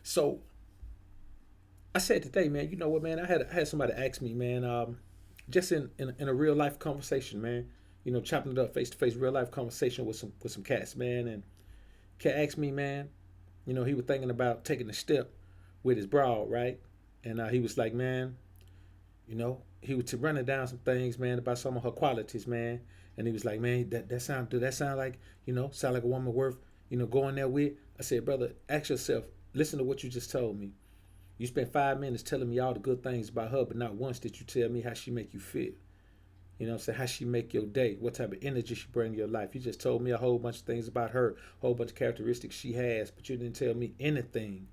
So I said today, man, you know what, man? I had somebody ask me, man, just in a real life conversation, man. You know, chopping it up face to face, real life conversation with some cats, man. And cat asked me, man, you know, he was thinking about taking a step with his broad, right? And he was like, man, you know, he was running down some things, man, about some of her qualities, man. And he was like, man, does that sound like, sound like a woman worth, going there with? I said, brother, ask yourself, listen to what you just told me. You spent 5 minutes telling me all the good things about her, but not once did you tell me how she make you feel. You know what I'm saying? How she make your day, what type of energy she bring to your life. You just told me a whole bunch of things about her, a whole bunch of characteristics she has, but you didn't tell me anything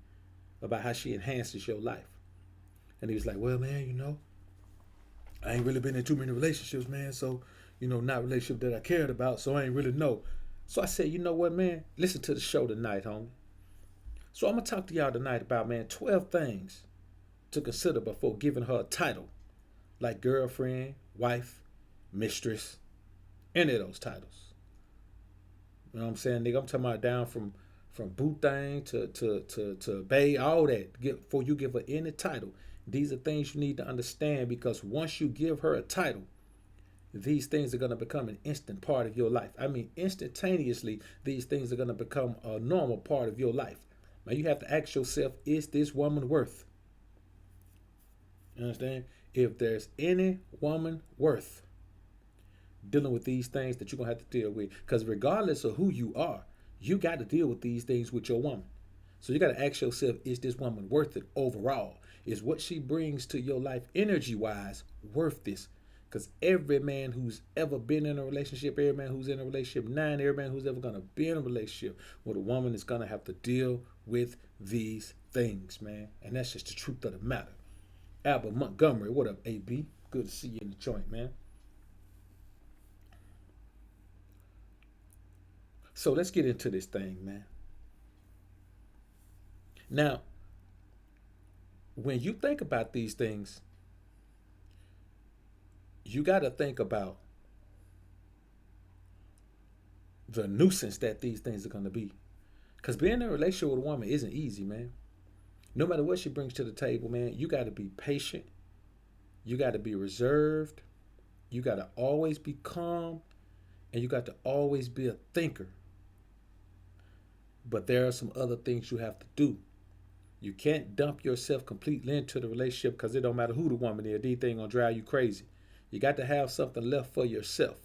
about how she enhances your life. And he was like, well, man, I ain't really been in too many relationships, man. So, not relationship that I cared about. So I ain't really know. So I said, you know what, man? Listen to the show tonight, homie. So I'm gonna talk to y'all tonight about, man, 12 things to consider before giving her a title, like girlfriend, wife, mistress, any of those titles. You know what I'm saying, nigga? I'm talking about down from boo thing to bay, all that. Before you give her any title, these are things you need to understand, because once you give her a title, these things are going to become an instant part of your life. I mean, instantaneously, these things are going to become a normal part of your life. Now, you have to ask yourself, is this woman worth? You understand? If there's any woman worth dealing with these things that you're going to have to deal with, because regardless of who you are, you got to deal with these things with your woman. So you got to ask yourself, is this woman worth it overall? Is what she brings to your life energy wise worth this? Because every man who's ever been in a relationship, every man who's in a relationship now, and every man who's ever going to be in a relationship with a woman is going to have to deal with these things, man. And that's just the truth of the matter. Albert Montgomery, what up, AB? Good to see you in the joint, man. So let's get into this thing, man. Now, when you think about these things, you got to think about the nuisance that these things are going to be. Because being in a relationship with a woman isn't easy, man. No matter what she brings to the table, man, you got to be patient. You got to be reserved. You got to always be calm. And you got to always be a thinker. But there are some other things you have to do. You can't dump yourself completely into the relationship, because it don't matter who the woman is. These things going to drive you crazy. You got to have something left for yourself.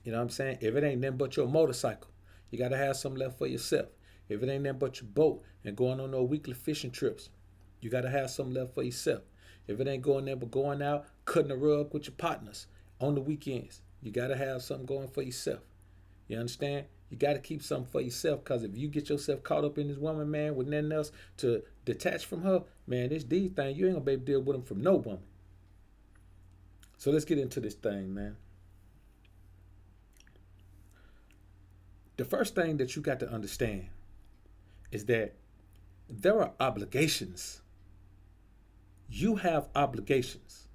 You know what I'm saying? If it ain't nothing but your motorcycle, you got to have something left for yourself. If it ain't nothing but your boat and going on no weekly fishing trips, you got to have something left for yourself. If it ain't going there but going out, cutting a rug with your partners on the weekends, you got to have something going for yourself. You understand? You got to keep something for yourself, because if you get yourself caught up in this woman, man, with nothing else to detach from her, man, this D thing, you ain't going to be able to deal with them from no woman. So let's get into this thing, man. The first thing that you got to understand is that there are obligations. You have obligations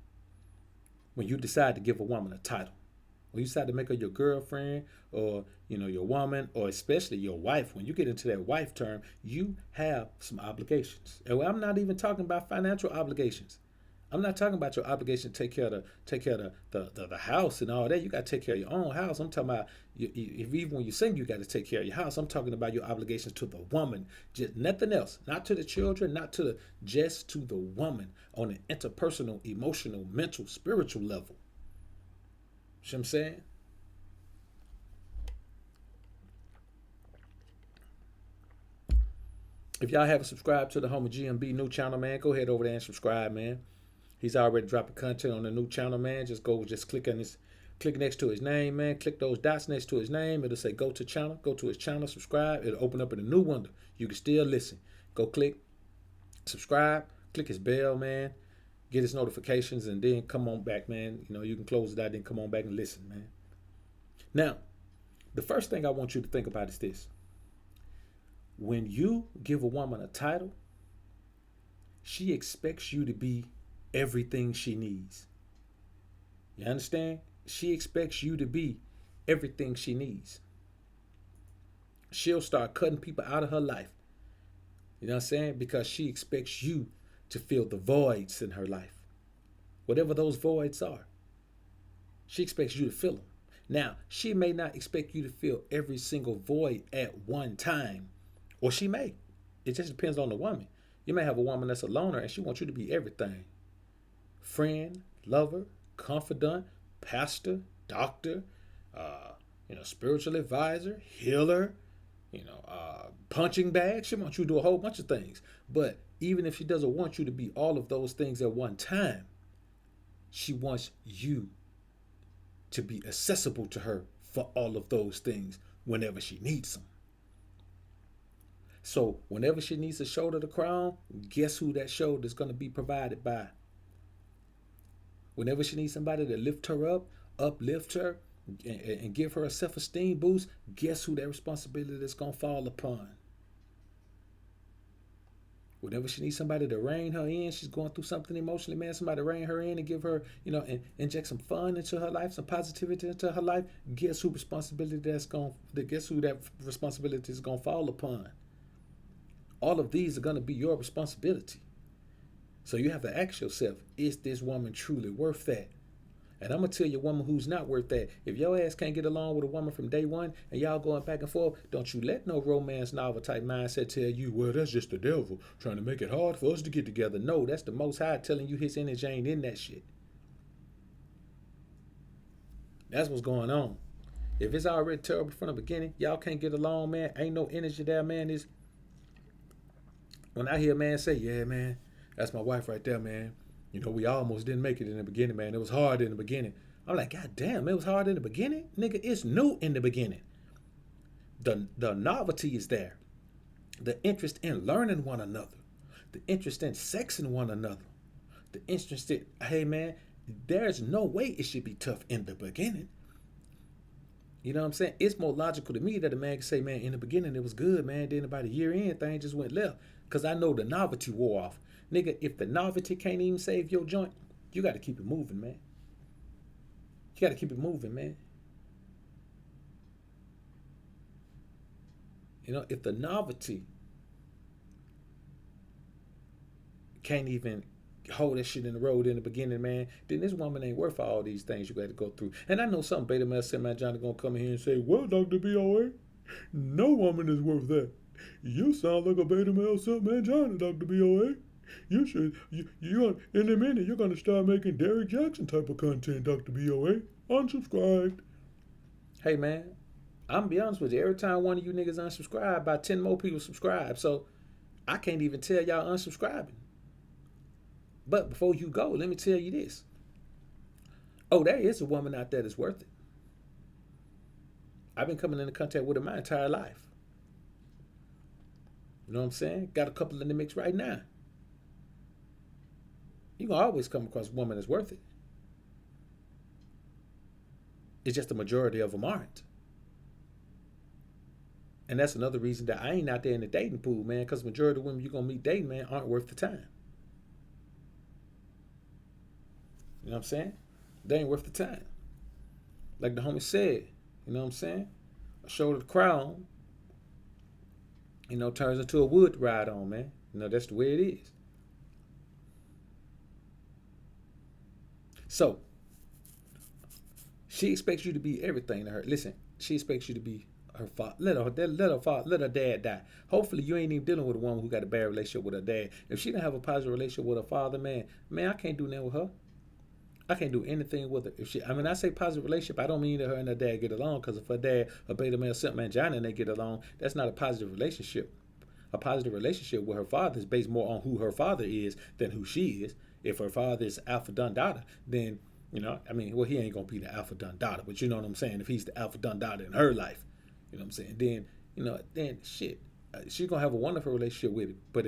when you decide to give a woman a title. When you decide to make her your girlfriend, or your woman, or especially your wife, when you get into that wife term, you have some obligations. And I'm not even talking about financial obligations. I'm not talking about your obligation to take care of the house and all that. You got to take care of your own house. I'm talking about if even when you sing, you got to take care of your house. I'm talking about your obligations to the woman, just nothing else. Not to the children, not to just to the woman on an interpersonal, emotional, mental, spiritual level. See what I'm saying? If y'all haven't subscribed to the Home of GMB new channel, man, go ahead over there and subscribe, man. He's already dropping content on the new channel, man. Just click next to his name, man. Click those dots next to his name. It'll say go to channel. Go to his channel, subscribe. It'll open up in a new window. You can still listen. Go click subscribe. Click his bell, man. Get his notifications, and then come on back, man. You can close it out, then come on back and listen, man. Now, the first thing I want you to think about is this. When you give a woman a title, she expects you to be everything she needs. You understand? She expects you to be everything she needs. She'll start cutting people out of her life You know what I'm saying? Because she expects you to fill the voids in her life. Whatever those voids are, she expects you to fill them. Now, she may not expect you to fill every single void at one time, or she may. It just depends on the woman. You may have a woman that's a loner and she wants you to be everything: friend, lover, confidant, pastor, doctor, uh, spiritual advisor, healer, punching bag. She wants you to do a whole bunch of things. But even if she doesn't want you to be all of those things at one time, she wants you to be accessible to her for all of those things whenever she needs them. So whenever she needs a shoulder to cry on, guess who that shoulder is going to be provided by? Whenever she needs somebody to lift her up, uplift her, and give her a self-esteem boost, guess who that responsibility is going to fall upon? Whenever she needs somebody to rein her in, she's going through something emotionally, man. Somebody to rein her in and give her, and inject some fun into her life, some positivity into her life. Guess who that responsibility is going to fall upon? All of these are going to be your responsibility. So you have to ask yourself, is this woman truly worth that? And I'm going to tell you a woman who's not worth that. If your ass can't get along with a woman from day one and y'all going back and forth, don't you let no romance novel type mindset tell you, well, that's just the devil trying to make it hard for us to get together. No, that's the Most High telling you his energy ain't in that shit. That's what's going on. If it's already terrible from the beginning, y'all can't get along, man. Ain't no energy there, man. When I hear a man say, yeah, man, that's my wife right there, man. We almost didn't make it in the beginning, man. It was hard in the beginning. I'm like, God damn, it was hard in the beginning? Nigga, it's new in the beginning. The novelty is there. The interest in learning one another. The interest in sexing one another. The interest in, hey, man, there's no way it should be tough in the beginning. You know what I'm saying? It's more logical to me that a man can say, man, in the beginning it was good, man. Then about a year in, things just went left. Because I know the novelty wore off. Nigga, if the novelty can't even save your joint, you got to keep it moving, man. You got to keep it moving, man. If the novelty can't even hold that shit in the road in the beginning, man, then this woman ain't worth all these things you got to go through. And I know some beta male said, man, Johnny gonna come in here and say, well, Dr. BoA, no woman is worth that. You sound like a beta male man, Johnny, Dr. BoA. You should, you in a minute, you're gonna start making Derrick Jackson type of content, Dr. BoA. Unsubscribed. Hey, man, I'm gonna be honest with you. Every time one of you niggas unsubscribe, about 10 more people subscribe. So I can't even tell y'all unsubscribing. But before you go, let me tell you this. Oh, there is a woman out there that's worth it. I've been coming into contact with her my entire life. You know what I'm saying? Got a couple in the mix right now. You're going to always come across a woman that's worth it. It's just the majority of them aren't. And that's another reason that I ain't out there in the dating pool, man, because the majority of women you're going to meet dating, man, aren't worth the time. You know what I'm saying? They ain't worth the time. Like the homie said, you know what I'm saying? A shoulder to cry on, turns into a wood to ride on, man. That's the way it is. So, she expects you to be everything to her. Listen, she expects you to be her father. Let her dad die. Hopefully, you ain't even dealing with a woman who got a bad relationship with her dad. If she don't have a positive relationship with her father, man, I can't do nothing with her. I can't do anything with her. I say positive relationship, I don't mean that her and her dad get along, because if her dad, a beta male, simp mangina, and they get along, that's not a positive relationship. A positive relationship with her father is based more on who her father is than who she is. If her father is Alpha Dundada, then, he ain't going to be the Alpha Dundada, but you know what I'm saying? If he's the Alpha Dundada in her life, you know what I'm saying? Then shit. She's gonna have a wonderful relationship with it. But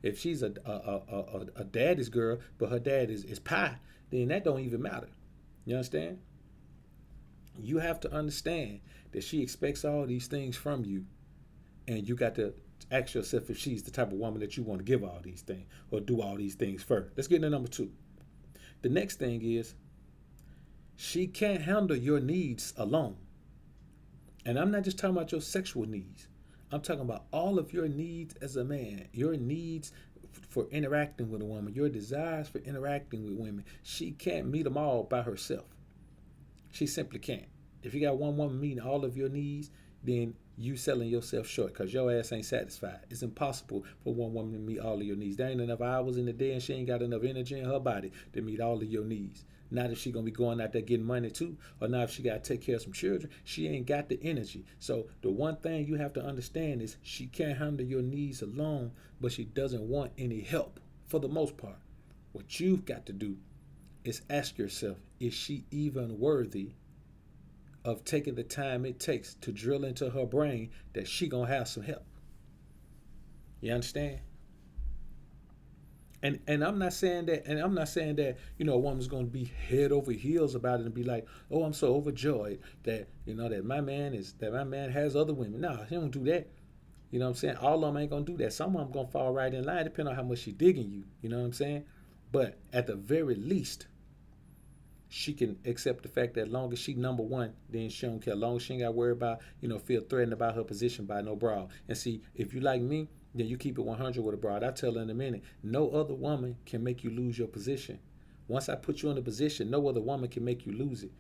if she's a daddy's girl, but her dad is pie, then that don't even matter. You understand? You have to understand that she expects all these things from you, and you got to ask yourself if she's the type of woman that you want to give all these things or do all these things first. Let's get into number 2. The next thing is, she can't handle your needs alone. And I'm not just talking about your sexual needs. I'm talking about all of your needs as a man, your needs for interacting with a woman, your desires for interacting with women. She can't meet them all by herself. She simply can't. If you got one woman meeting all of your needs, then you selling yourself short because your ass ain't satisfied. It's impossible for one woman to meet all of your needs. There ain't enough hours in the day and she ain't got enough energy in her body to meet all of your needs. Not if she gonna be going out there getting money too, or not if she gotta take care of some children. She ain't got the energy. So the one thing you have to understand is she can't handle your needs alone, but she doesn't want any help for the most part. What you've got to do is ask yourself, is she even worthy of taking the time it takes to drill into her brain that she gonna have some help? You understand? And I'm not saying that, a woman's gonna be head over heels about it and be like, oh, I'm so overjoyed that, that my man has other women. No, he don't do that. You know what I'm saying? All of them ain't gonna do that. Some of them gonna fall right in line depending on how much she digging you. You know what I'm saying? But at the very least, she can accept the fact that as long as she number one, then she don't care. As long as she ain't got to worry about, feel threatened about her position by no broad. And see, if you like me, then you keep it 100 with a broad. I tell her in a minute, no other woman can make you lose your position. Once I put you in a position, no other woman can make you lose it.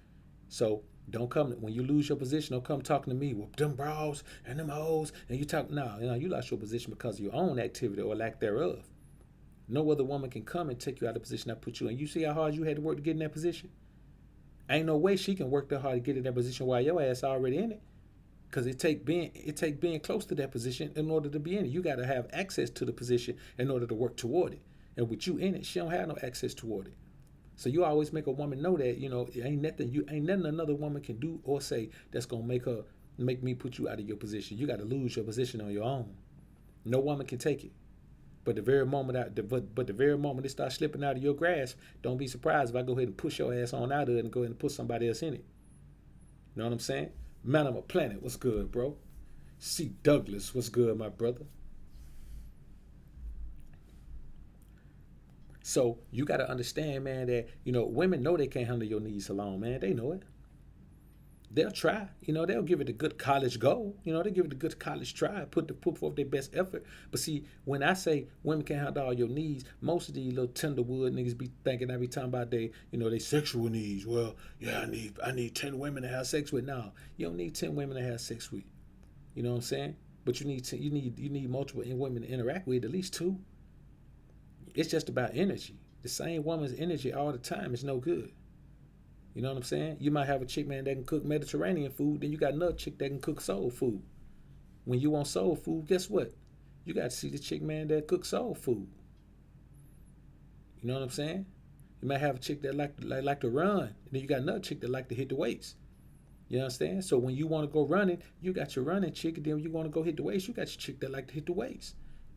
So don't come, when you lose your position, don't come talking to me with them bras and them hoes. And you talk, no, you lost your position because of your own activity or lack thereof. No other woman can come and take you out of the position I put you in. You see how hard you had to work to get in that position? Ain't no way she can work that hard to get in that position while your ass already in it. Cause it take being close to that position in order to be in it. You gotta have access to the position in order to work toward it. And with you in it, she don't have no access toward it. So you always make a woman know that, it ain't nothing another woman can do or say that's gonna make me put you out of your position. You gotta lose your position on your own. No woman can take it. But the very moment it starts slipping out of your grasp, don't be surprised if I go ahead and push your ass on out of it and go ahead and put somebody else in it. You know what I'm saying? Man, I'm a planet. What's good, bro? C. Douglas, what's good, my brother? So you got to understand, man, that women know they can't handle your needs alone, man. They know it. They'll try. They'll give it a good college go. They give it a good college try, put forth their best effort. But see, when I say women can't handle all your needs, most of these little tenderwood niggas be thinking every time about they sexual needs. Well, yeah, I need 10 women to have sex with. No, you don't need 10 women to have sex with. You know what I'm saying? But you need multiple women to interact with, at least two. It's just about energy. The same woman's energy all the time is no good. You know what I'm saying? You might have a chick, man, that can cook Mediterranean food. Then you got another chick that can cook soul food. When you want soul food, guess what? You got to see the chick, man, that cooks soul food. You know what I'm saying? You might have a chick that like to run. And then you got another chick that like to hit the weights. You understand? So when you want to go running, you got your running chick. And then when you want to go hit the weights, you got your chick that like to hit the weights.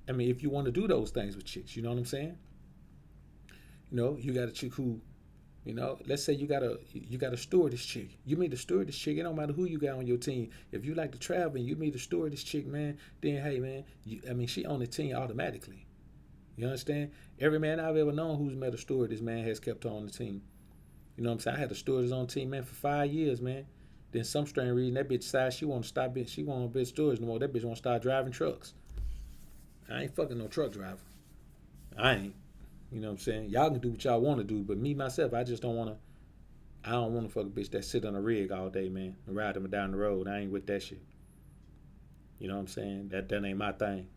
I mean, if you want to do those things with chicks, you know what I'm saying? You got a chick who, let's say you got a stewardess chick. You meet a stewardess chick. It don't matter who you got on your team. If you like to travel and you meet a stewardess chick, man, then hey, man, she on the team automatically. You understand? Every man I've ever known who's met a stewardess, man, has kept her on the team. You know what I'm saying? I had a stewardess on the team, man, for 5 years, man. Then some strange reason that bitch decided she want to stop being, she want to be a stewardess no more. That bitch want to start driving trucks. I ain't fucking no truck driver. I ain't. You know what I'm saying? Y'all can do what y'all want to do, but me, myself, I just don't want to. I don't want to fuck a bitch that sit on a rig all day, man, and ride them down the road. I ain't with that shit. You know what I'm saying? That ain't my thing.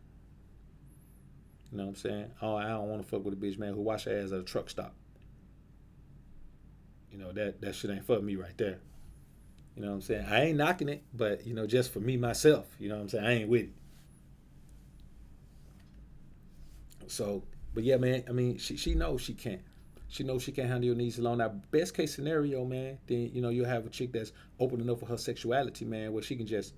You know what I'm saying? Oh, I don't want to fuck with a bitch, man, who wash her ass at a truck stop. That shit ain't for me right there. You know what I'm saying? I ain't knocking it, but, just for me, myself, you know what I'm saying? I ain't with it. So, but yeah, man, I mean, she knows she can't. She knows she can't handle your needs alone. Now, best case scenario, man, then, you'll have a chick that's open enough for her sexuality, man, where she can just,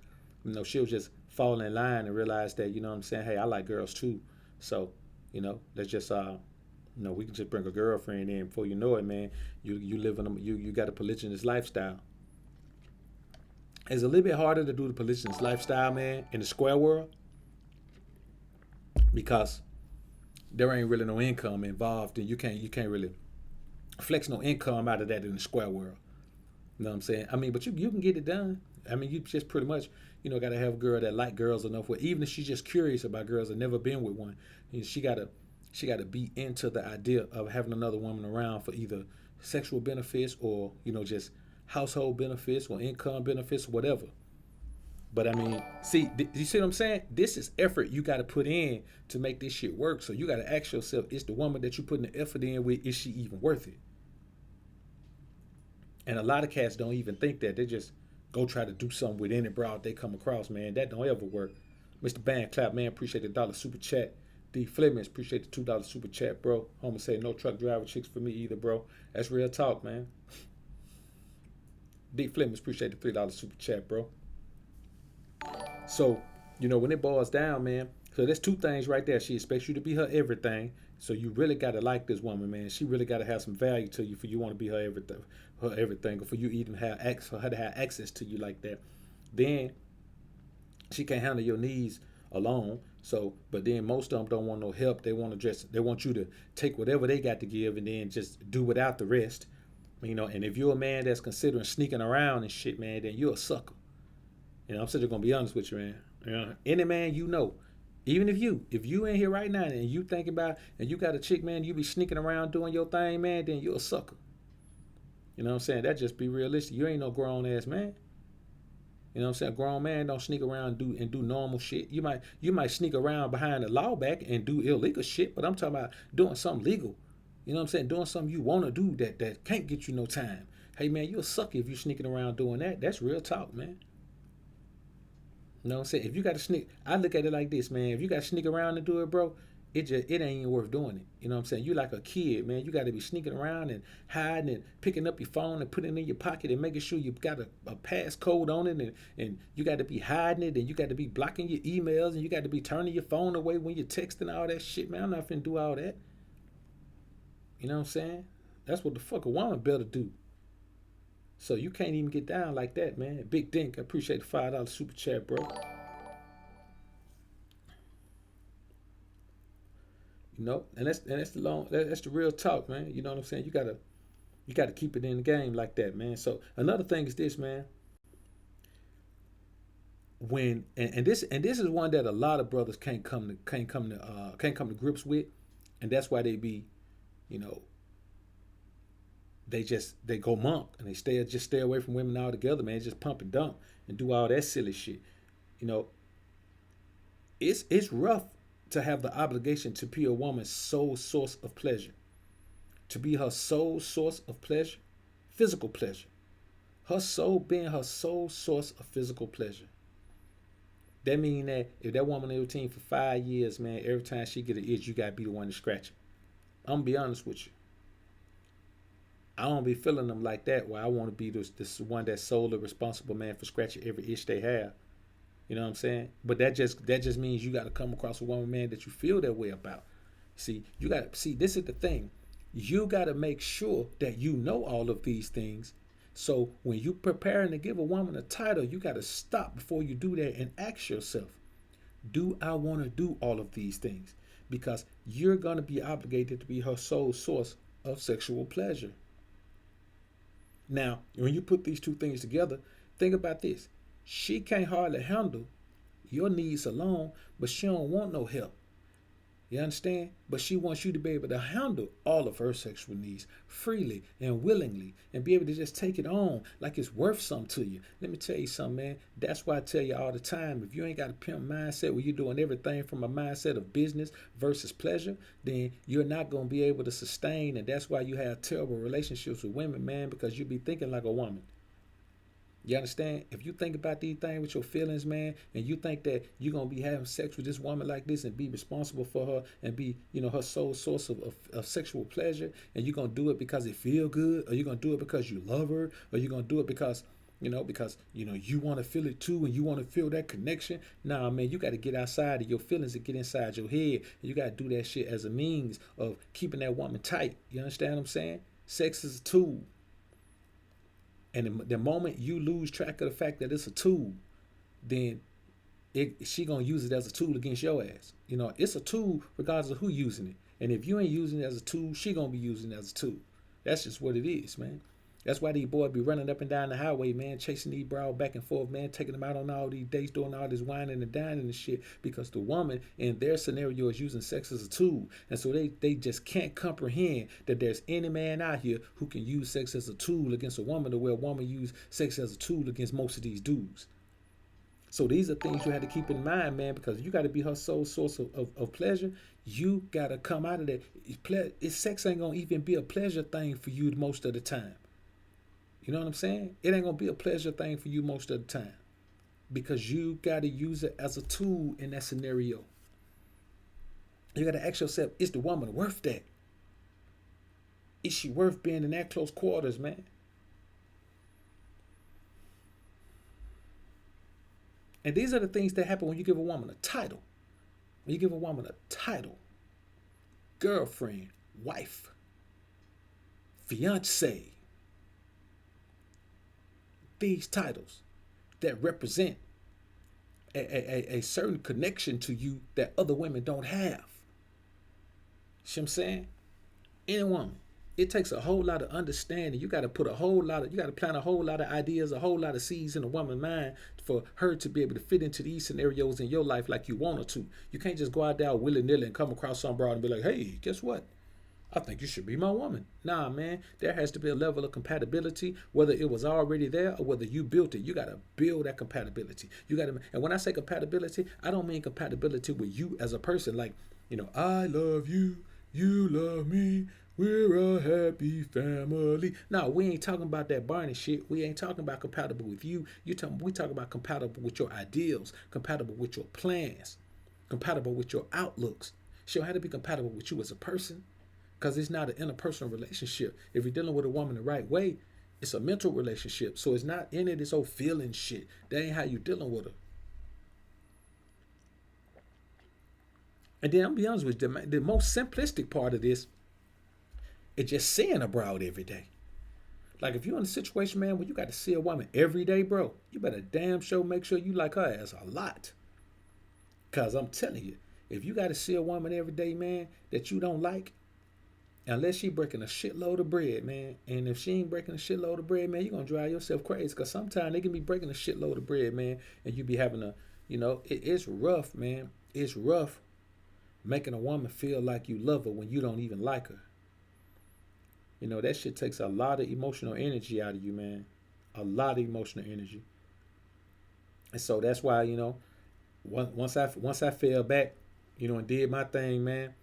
she'll just fall in line and realize that, you know what I'm saying? Hey, I like girls too. So, let's just, we can just bring a girlfriend in. Before you know it, man, you live in you got a polygynous lifestyle. It's a little bit harder to do the polygynous lifestyle, man, in the square world, because there ain't really no income involved, and you can't really flex no income out of that in the square world. You know what I'm saying? I mean, but you can get it done. I mean, you just pretty much, got to have a girl that like girls enough where even if she's just curious about girls and never been with one, she gotta be into the idea of having another woman around for either sexual benefits or just household benefits or income benefits or whatever. But I mean, see, you see what I'm saying? This is effort you got to put in to make this shit work. So you got to ask yourself: is the woman that you putting the effort in with, is she even worth it? And a lot of cats don't even think that. They just go try to do something with any broad they come across, man. That don't ever work. Mr. Band Clap, man, appreciate the dollar super chat. D Flemings, appreciate the $2 super chat, bro. Homer say no truck driver chicks for me either, bro. That's real talk, man. D Flemings, appreciate the $3 super chat, bro. So, when it boils down, man, so there's two things right there. She expects you to be her everything. So you really gotta like this woman, man. She really gotta have some value to you for you want to be her everything, or for you even for her to have access to you like that. Then she can't handle your needs alone. So, but then most of them don't want no help. They want you to take whatever they got to give and then just do without the rest. And if you're a man that's considering sneaking around and shit, man, then you're a sucker. I'm just gonna be honest with you, man. Any man even if you in here right now and you think about and you got a chick, man, you be sneaking around doing your thing, man, then you're a sucker. You know what I'm saying? That just be realistic. You ain't no grown ass man. You know what I'm saying? A grown man don't sneak around and do normal shit. You might sneak around behind the law back and do illegal shit, but I'm talking about doing something legal. You know what I'm saying? Doing something you want to do that can't get you no time. Hey man, you a sucker if you sneaking around doing that. That's real talk, man. You know what I'm saying? If you got to sneak, I look at it like this, man. If you got to sneak around and do it, bro, it ain't even worth doing it. You know what I'm saying? You like a kid, man. You got to be sneaking around and hiding and picking up your phone and putting it in your pocket and making sure you got a passcode on it, and you got to be hiding it, and you got to be blocking your emails, and you got to be turning your phone away when you're texting, all that shit, man. I'm not finna do all that. You know what I'm saying? That's what the fuck a woman better do. So you can't even get down like that, man. Big Dink, I appreciate the $5 super chat, bro. And that's the real talk, man. You know what I'm saying? You gotta keep it in the game like that, man. So another thing is this, man. This is one that a lot of brothers can't come to grips with, and that's why they be, you know, they go monk and they stay away from women altogether, man. Just pump and dump and do all that silly shit. You know, it's rough to have the obligation to be a woman's sole source of pleasure, to be her sole source of pleasure, physical pleasure. Her soul being her sole source of physical pleasure. That mean that if that woman in your team for 5 years, man, every time she get an itch, you gotta be the one to scratch it. I'm gonna be honest with you. I don't be feeling them like that. Where I want to be this one that's solely responsible, man, for scratching every itch they have. You know what I'm saying? But that just means you got to come across a woman, man, that you feel that way about. See, you got to see. This is the thing. You got to make sure that you know all of these things. So when you preparing to give a woman a title, you got to stop before you do that and ask yourself, do I want to do all of these things? Because you're going to be obligated to be her sole source of sexual pleasure. Now, when you put these two things together, think about this. She can't hardly handle your needs alone, but she don't want no help. You understand? But she wants you to be able to handle all of her sexual needs freely and willingly and be able to just take it on like it's worth something to you. Let me tell you something, man. That's why I tell you all the time, if you ain't got a pimp mindset where you're doing everything from a mindset of business versus pleasure, then you're not going to be able to sustain. And that's why you have terrible relationships with women, man, because you be thinking like a woman. You understand? If you think about these things with your feelings, man, and you think that you're going to be having sex with this woman like this and be responsible for her and be, her sole source of sexual pleasure, and you're going to do it because it feel good, or you're going to do it because you love her, or you're going to do it because you want to feel it too and you want to feel that connection. Nah, man, you got to get outside of your feelings and get inside your head. And you got to do that shit as a means of keeping that woman tight. You understand what I'm saying? Sex is a tool. And the moment you lose track of the fact that it's a tool, then she gonna use it as a tool against your ass. It's a tool regardless of who using it. And if you ain't using it as a tool, she gonna be using it as a tool. That's just what it is, man. That's why these boys be running up and down the highway, man, chasing these bras back and forth, man, taking them out on all these dates, doing all this whining and dining and shit, because the woman in their scenario is using sex as a tool. And so they just can't comprehend that there's any man out here who can use sex as a tool against a woman, the way a woman use sex as a tool against most of these dudes. So these are things you have to keep in mind, man, because you got to be her sole source of pleasure. You got to come out of that. Sex ain't going to even be a pleasure thing for you most of the time. You know what I'm saying? It ain't going to be a pleasure thing for you most of the time, because you got to use it as a tool in that scenario. You got to ask yourself, is the woman worth that? Is she worth being in that close quarters, man? And these are the things that happen when you give a woman a title. When you give a woman a title: girlfriend, wife, fiance. These titles that represent a certain connection to you that other women don't have. See what I'm saying? Any woman. It takes a whole lot of understanding. You got to put you got to plant a whole lot of ideas, a whole lot of seeds in a woman's mind for her to be able to fit into these scenarios in your life like you want her to. You can't just go out there willy-nilly and come across some broad and be like, hey, guess what? I think you should be my woman. Nah, man, there has to be a level of compatibility, whether it was already there or whether you built it. You got to build that compatibility. You got to, and when I say compatibility, I don't mean compatibility with you as a person. Like, I love you, you love me, we're a happy family. No, we ain't talking about that Barney shit. We ain't talking about compatible with you. We talking about compatible with your ideals, compatible with your plans, compatible with your outlooks. She don't have to be compatible with you as a person, because it's not an interpersonal relationship. If you're dealing with a woman the right way, it's a mental relationship. So it's not any of this old feeling shit. That ain't how you dealing with her. And then I'm gonna be honest with you, the most simplistic part of this is just seeing a broad every day. Like, if you're in a situation, man, where you got to see a woman every day, bro, you better damn sure make sure you like her ass a lot. Because I'm telling you, if you got to see a woman every day, man, that you don't like, unless she breaking a shitload of bread, man. And if she ain't breaking a shitload of bread, man, you're going to drive yourself crazy. Because sometimes they can be breaking a shitload of bread, man. And you be having it's rough, man. It's rough making a woman feel like you love her when you don't even like her. That shit takes a lot of emotional energy out of you, man. A lot of emotional energy. And so that's why, once I fell back, and did my thing, man,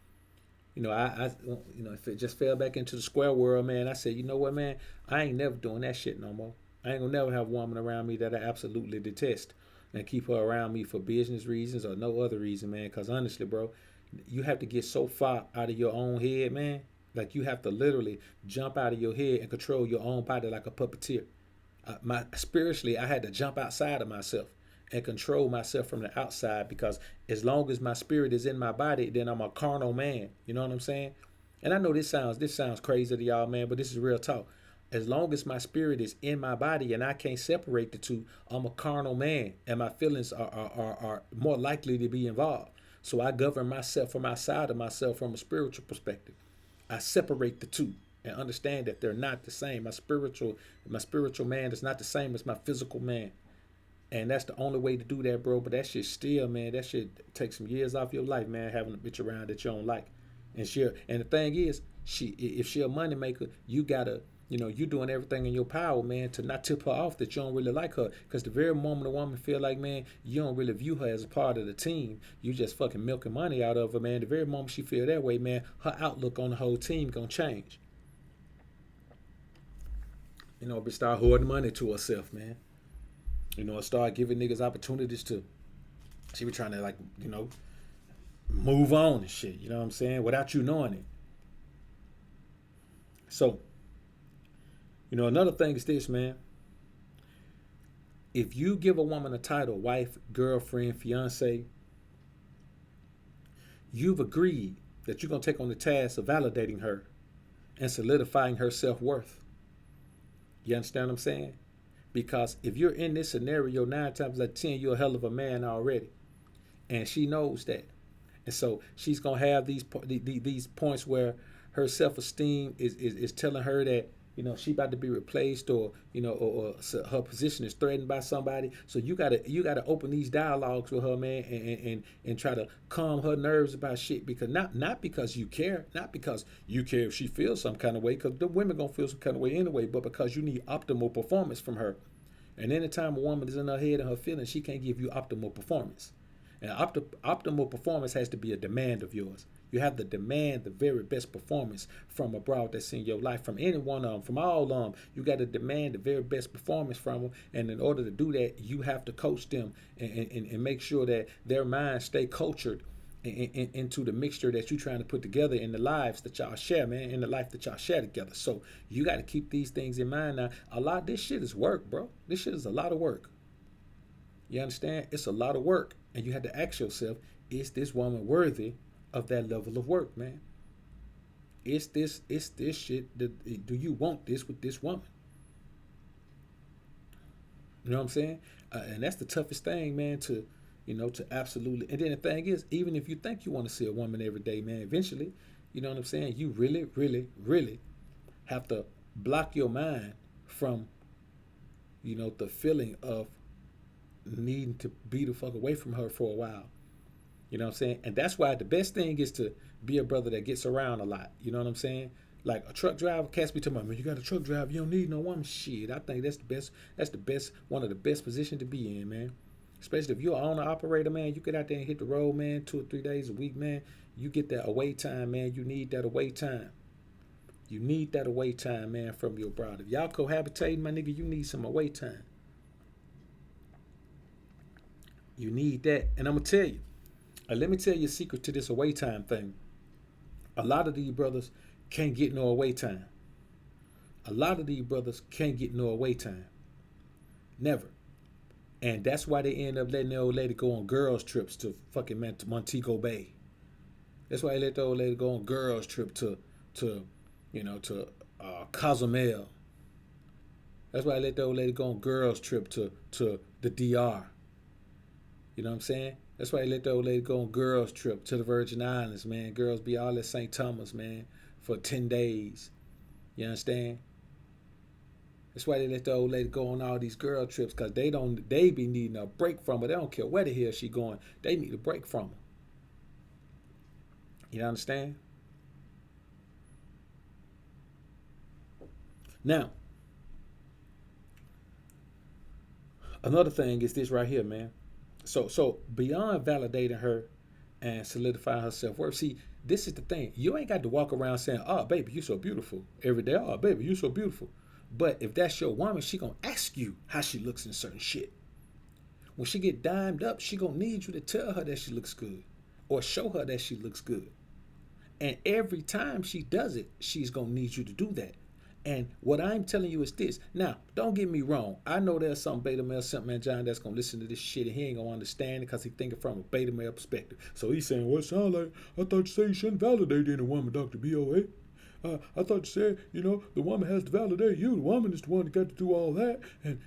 if it just fell back into the square world, man, I said, you know what, man, I ain't never doing that shit no more. I ain't gonna never have a woman around me that I absolutely detest and keep her around me for business reasons or no other reason, man. Because honestly, bro, you have to get so far out of your own head, man. Like, you have to literally jump out of your head and control your own body like a puppeteer. Spiritually, I had to jump outside of myself and control myself from the outside, because as long as my spirit is in my body, then I'm a carnal man. You know what I'm saying? And I know this sounds crazy to y'all, man, but this is real talk. As long as my spirit is in my body and I can't separate the two, I'm a carnal man, and my feelings are more likely to be involved. So I govern myself from outside of myself from a spiritual perspective. I separate the two and understand that they're not the same. My spiritual man is not the same as my physical man. And that's the only way to do that, bro. But that shit still, man, that shit takes some years off your life, man, having a bitch around that you don't like. And the thing is, if she a money maker, you gotta, you doing everything in your power, man, to not tip her off that you don't really like her. Because the very moment a woman feel like, man, you don't really view her as a part of the team, you just fucking milking money out of her, man. The very moment she feel that way, man, her outlook on the whole team gonna change. But start hoarding money to herself, man. Start giving niggas opportunities to. She be trying to, like, move on and shit. You know what I'm saying? Without you knowing it. So, another thing is this, man. If you give a woman a title, wife, girlfriend, fiance, you've agreed that you're going to take on the task of validating her and solidifying her self-worth. You understand what I'm saying? Because if you're in this scenario, 9 times out of 10, you're a hell of a man already. And she knows that. And so she's going to have these points where her self-esteem is telling her that, she about to be replaced, or her position is threatened by somebody. So you gotta open these dialogues with her, man, and try to calm her nerves about shit, because not because you care, not because you care if she feels some kind of way, because the women gonna feel some kind of way anyway, but because you need optimal performance from her. And anytime a woman is in her head and her feelings, she can't give you optimal performance. And optimal performance has to be a demand of yours. You have to demand the very best performance from a broad that's in your life, from any one of them, from all of them. You got to demand the very best performance from them. And in order to do that, you have to coach them and make sure that their minds stay cultured into the mixture that you're trying to put together in the lives that y'all share, man, in the life that y'all share together. So you got to keep these things in mind. Now, a lot of this shit is work, bro. This shit is a lot of work. You understand? It's a lot of work. And you have to ask yourself, is this woman worthy of that level of work, man? Is this shit, do you want this with this woman? You know what I'm saying? And that's the toughest thing, man, to absolutely. And then the thing is, even if you think you want to see a woman every day, man, eventually, you know what I'm saying? You really, really, really have to block your mind from, the feeling of needing to be the fuck away from her for a while. You know what I'm saying? And that's why the best thing is to be a brother that gets around a lot. You know what I'm saying? Like a truck driver, cats be talking about, man, you got a truck driver, you don't need no woman. Shit, I think that's one of the best positions to be in, man. Especially if you're an owner operator, man, you get out there and hit the road, man, 2 or 3 days a week, man. You get that away time, man. You need that away time. You need that away time, man, from your bride. If y'all cohabitating, my nigga, you need some away time. You need that. And I'm going to tell you, let me tell you a secret to this away time thing. A lot of these brothers can't get no away time. A lot of these brothers can't get no away time. Never. And that's why they end up letting the old lady go on girls' trips to fucking Montego Bay. That's why they let the old lady go on girls' trip to Cozumel. That's why I let the old lady go on girls' trip to the DR. You know what I'm saying? That's why they let the old lady go on girls' trip to the Virgin Islands, man. Girls be all at St. Thomas, man, for 10 days. You understand? That's why they let the old lady go on all these girl trips, because they be needing a break from her. They don't care where the hell she going. They need a break from her. You understand? Now, another thing is this right here, man. So beyond validating her and solidifying her self-worth, see, this is the thing. You ain't got to walk around saying, oh, baby, you so beautiful every day. Oh, baby, you so beautiful. But if that's your woman, she gonna ask you how she looks in certain shit. When she get dimed up, she gonna need you to tell her that she looks good or show her that she looks good. And every time she does it, she's gonna need you to do that. And what I'm telling you is this. Now, don't get me wrong. I know there's some beta male, simp man John that's going to listen to this shit and he ain't going to understand it because he's thinking from a beta male perspective. So he's saying, well, it sounds like, I thought you said you shouldn't validate any woman, Dr. BoA. I thought you said, the woman has to validate you. The woman is the one that got to do all that. And,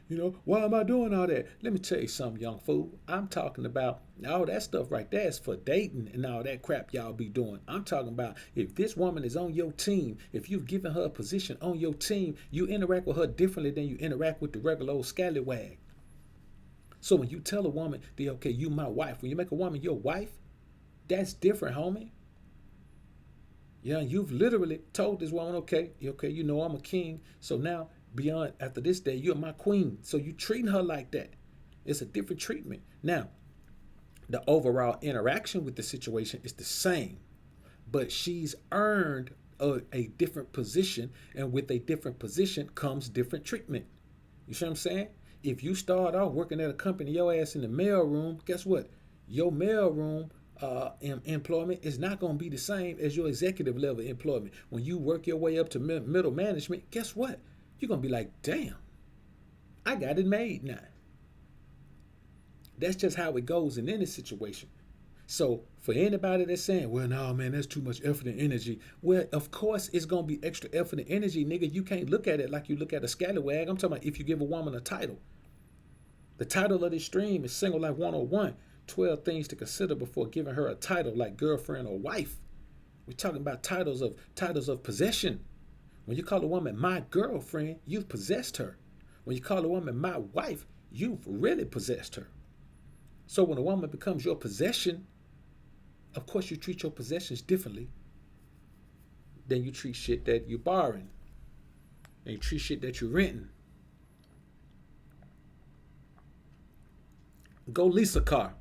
why am I doing all that? Let me tell you something, young fool. I'm talking about all that stuff right there is for dating and all that crap y'all be doing. I'm talking about if this woman is on your team, if you've given her a position on your team, you interact with her differently than you interact with the regular old scallywag. So when you tell a woman, okay, you my wife, when you make a woman your wife, that's different, homie. Yeah, you've literally told this woman, okay, I'm a king. So now, beyond, after this day, you're my queen. So you treating her like that. It's a different treatment. Now, the overall interaction with the situation is the same. But she's earned a different position. And with a different position comes different treatment. You see what I'm saying? If you start off working at a company, your ass in the mail room, guess what? Your mail room employment is not going to be the same as your executive level employment. When you work your way up to middle management, guess what? You're going to be like, damn, I got it made now. That's just how it goes in any situation. So for anybody that's saying, well, no, man, that's too much effort and energy. Well, of course, it's going to be extra effort and energy, nigga. You can't look at it like you look at a scallywag. I'm talking about if you give a woman a title. The title of this stream is Single Life 101. 12 things to consider before giving her a title like girlfriend or wife. We're talking about titles of possession. When you call a woman my girlfriend, you've possessed her. When you call a woman my wife, you've really possessed her. So when a woman becomes your possession, of course you treat your possessions differently than you treat shit that you're borrowing. And you treat shit that you're renting. Go lease a car.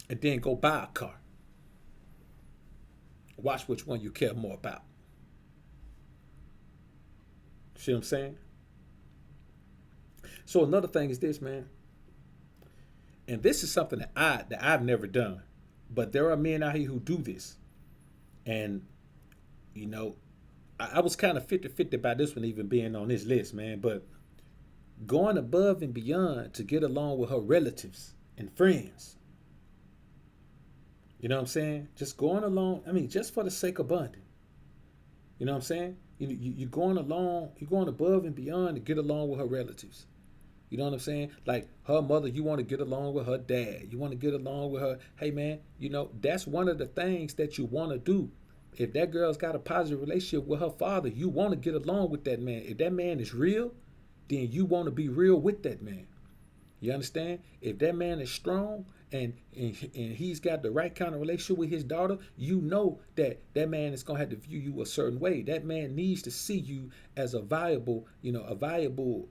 And then go buy a car. Watch which one you care more about. See what I'm saying? So another thing is this, man. And this is something that I've never done. But there are men out here who do this. And, you know, I was kind of 50-50 about this one even being on this list, man. But going above and beyond to get along with her relatives and friends. You know what I'm saying? Just going along, I mean, just for the sake of bonding. You know what I'm saying? You're going along, you're going above and beyond to get along with her relatives. You know what I'm saying? Like her mother, you want to get along with her dad. You want to get along with her. Hey, man, you know, that's one of the things that you want to do. If that girl's got a positive relationship with her father, you want to get along with that man. If that man is real, then you want to be real with that man. You understand? If that man is strong and he's got the right kind of relationship with his daughter, you know that that man is going to have to view you a certain way. That man needs to see you as a viable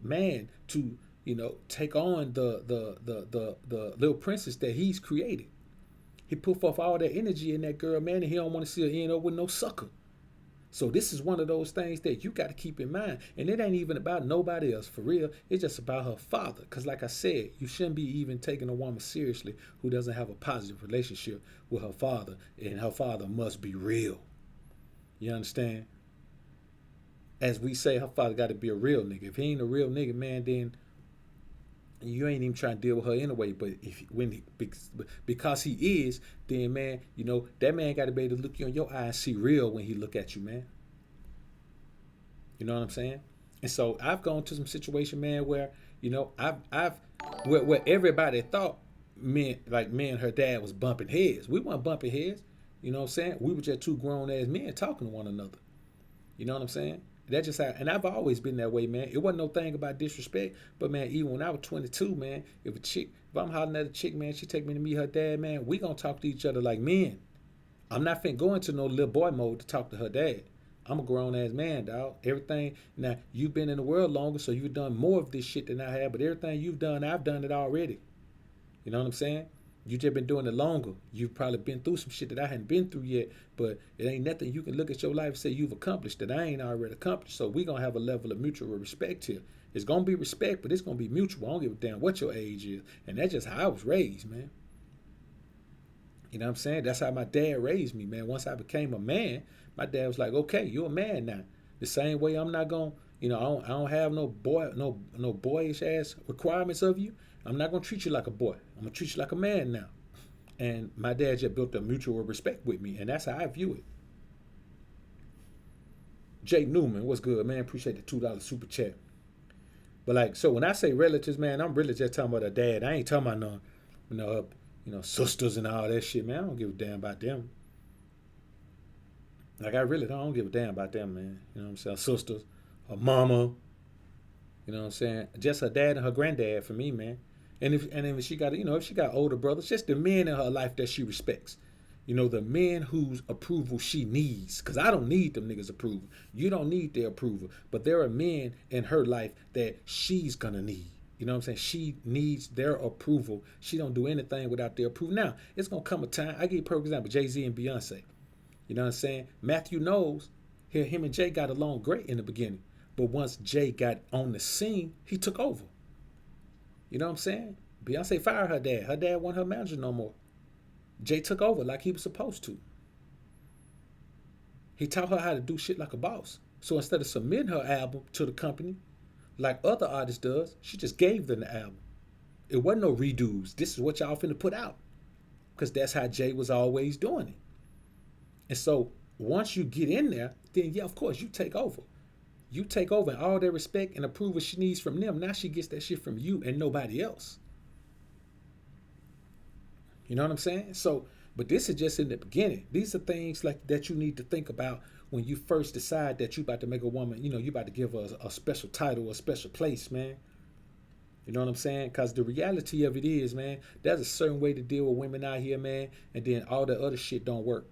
man to, take on the little princess that he's created. He put forth all that energy in that girl, man, and he don't want to see her end up with no sucker. So this is one of those things that you got to keep in mind. And it ain't even about nobody else, for real. It's just about her father. Because like I said, you shouldn't be even taking a woman seriously who doesn't have a positive relationship with her father. And her father must be real. You understand? As we say, her father got to be a real nigga. If he ain't a real nigga, man, then you ain't even trying to deal with her anyway. But because he is, then man, that man got to be able to look you in your eye and see real when he look at you, man. You know what I'm saying? And so I've gone to some situation, man, where where everybody thought me and her dad was bumping heads. We weren't bumping heads. You know what I'm saying? We were just two grown ass men talking to one another. You know what I'm saying? That just how, and I've always been that way, man. It wasn't no thing about disrespect, but man, even when I was 22, man, if I'm hollering at a chick, man, she take me to meet her dad, man, we gonna talk to each other like men. I'm not finna go into no little boy mode to talk to her dad. I'm a grown ass man, dog. Everything, now you've been in the world longer, so you've done more of this shit than I have, but everything you've done, I've done it already. You know what I'm saying? You just been doing it longer. You've probably been through some shit that I hadn't been through yet, but it ain't nothing you can look at your life and say you've accomplished that I ain't already accomplished. So we gonna have a level of mutual respect here. It's gonna be respect, but it's gonna be mutual. I don't give a damn what your age is. And that's just how I was raised, man. You know what I'm saying? That's how my dad raised me, man. Once I became a man, my dad was like, okay, you're a man now. The same way I'm not gonna, I don't have no boyish ass requirements of you. I'm not gonna treat you like a boy. I'm gonna treat you like a man now. And my dad just built a mutual respect with me, and that's how I view it. Jay Newman, what's good, man? Appreciate the $2 super chat. But so when I say relatives, man, I'm really just talking about a dad. I ain't talking about sisters and all that shit, man. I don't give a damn about them. I really don't give a damn about them, man. You know what I'm saying? Sisters, her mama. You know what I'm saying? Just her dad and her granddad for me, man. And if she got, if she got older brothers, just the men in her life that she respects. The men whose approval she needs. Because I don't need them niggas' approval. You don't need their approval. But there are men in her life that she's going to need. You know what I'm saying? She needs their approval. She don't do anything without their approval. Now, it's going to come a time. I give you a perfect example. Jay-Z and Beyonce. You know what I'm saying? Matthew knows him and Jay got along great in the beginning. But once Jay got on the scene, he took over. You know what I'm saying? Beyonce fired her dad. Her dad wasn't her manager no more. Jay took over like he was supposed to. He taught her how to do shit like a boss. So instead of submitting her album to the company, like other artists does, she just gave them the album. It wasn't no redos. This is what y'all finna put out. Because that's how Jay was always doing it. And so once you get in there, then yeah, of course, you take over. You take over and all that respect and approval she needs from them. Now she gets that shit from you and nobody else. You know what I'm saying? So But this is just in the beginning. These are things like that you need to think about when you first decide that you about to make a woman, you about to give her a special title, a special place, man. You know what I'm saying? Because the reality of it is, man, there's a certain way to deal with women out here, man, and then all the other shit don't work.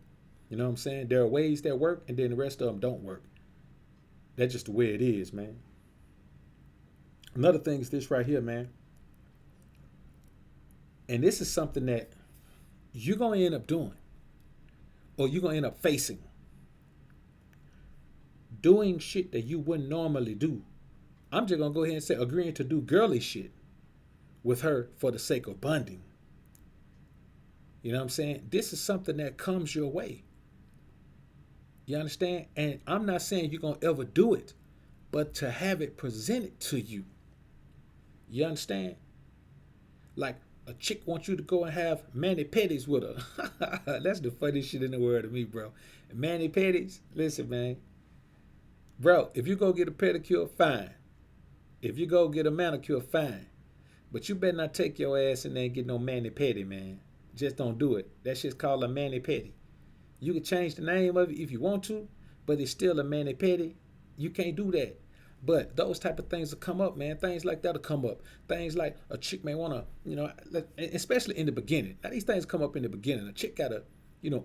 You know what I'm saying? There are ways that work, and then the rest of them don't work. That's just the way it is, man. Another thing is this right here, man. And this is something that you're going to end up doing, or you're going to end up facing. Doing shit that you wouldn't normally do. I'm just going to go ahead and say agreeing to do girly shit with her for the sake of bonding. You know what I'm saying? This is something that comes your way. You understand? And I'm not saying you're going to ever do it, but to have it presented to you. You understand? Like a chick wants you to go and have mani pedis with her. That's the funniest shit in the world to me, bro. Mani pedis? Listen, man. Bro, if you go get a pedicure, fine. If you go get a manicure, fine. But you better not take your ass in there and get no mani pedi, man. Just don't do it. That shit's called a mani pedi. You can change the name of it if you want to, but it's still a mani pedi. You can't do that. But those type of things will come up, man. Things like that'll come up. Things like a chick may want to, especially in the beginning. Now, these things come up in the beginning. A chick got to,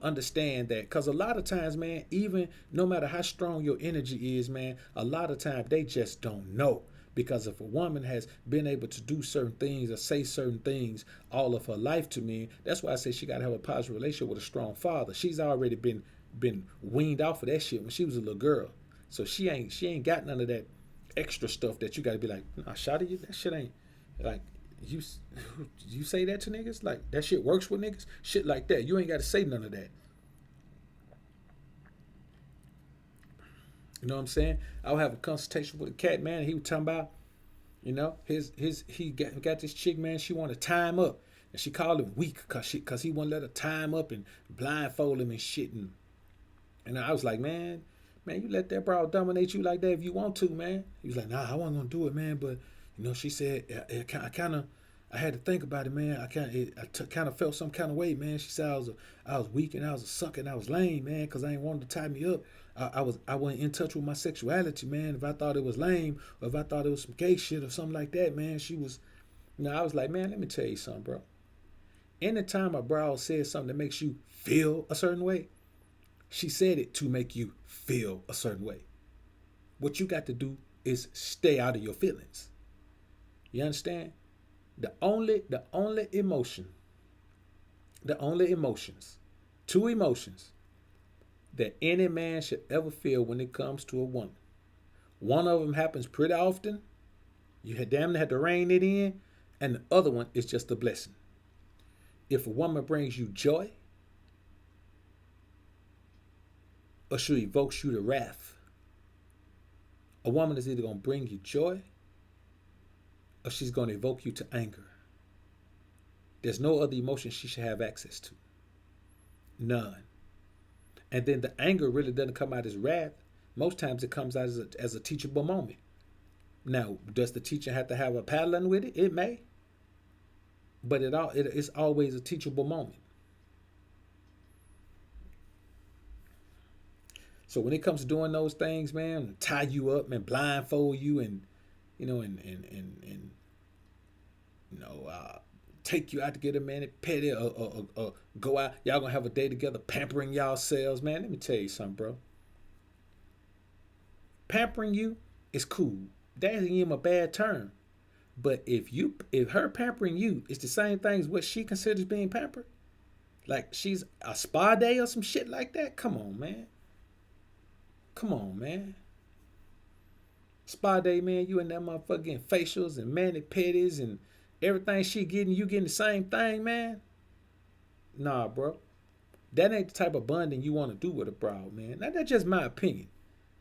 understand that. Because a lot of times, man, even no matter how strong your energy is, man, a lot of times they just don't know. Because if a woman has been able to do certain things or say certain things all of her life to me, that's why I say she got to have a positive relationship with a strong father. She's already been weaned off of that shit when she was a little girl. So she ain't got none of that extra stuff that you got to be like, nah, shawty, you that shit ain't like you say that to niggas, like that shit works with niggas, shit like that. You ain't got to say none of that. You know what I'm saying? I would have a consultation with a cat, man, and he was talking about, he got this chick, man, she want to tie him up. And she called him weak cause he wouldn't let her tie him up and blindfold him and shit. And I was like, man, you let that bro dominate you like that if you want to, man. He was like, nah, I wasn't gonna do it, man. But she said, I had to think about it, man. I kind of felt some kind of way, man. She said I was weak and I was a sucker and I was lame, man, because I ain't wanted to tie me up. I wasn't in touch with my sexuality, man. If I thought it was lame or if I thought it was some gay shit or something like that, man, she was, I was like, man, let me tell you something, bro. Anytime a bro says something that makes you feel a certain way, she said it to make you feel a certain way. What you got to do is stay out of your feelings. You understand? The only emotions, two emotions that any man should ever feel when it comes to a woman. One of them happens pretty often. You had damn near had to rein it in. And the other one is just a blessing. If a woman brings you joy, or she evokes you to wrath, a woman is either going to bring you joy or she's going to evoke you to anger. There's no other emotion she should have access to. None. And then the anger really doesn't come out as wrath. Most times it comes out as a teachable moment. Now, does the teacher have to have a paddling with it? It may. But it's always a teachable moment. So when it comes to doing those things, man, tie you up and blindfold you and take you out to get a man petty or go out, y'all gonna have a day together pampering y'all selves, man. Let me tell you something, bro. Pampering you is cool. That ain't even a bad term. But if her pampering you is the same thing as what she considers being pampered, like she's a spa day or some shit like that, come on, man. Come on, man. Spa day, man, you and that motherfucker getting facials and mani pedis and everything she getting, you getting the same thing, man. Nah, bro. That ain't the type of bonding you want to do with a bro, man. Now, that's just my opinion.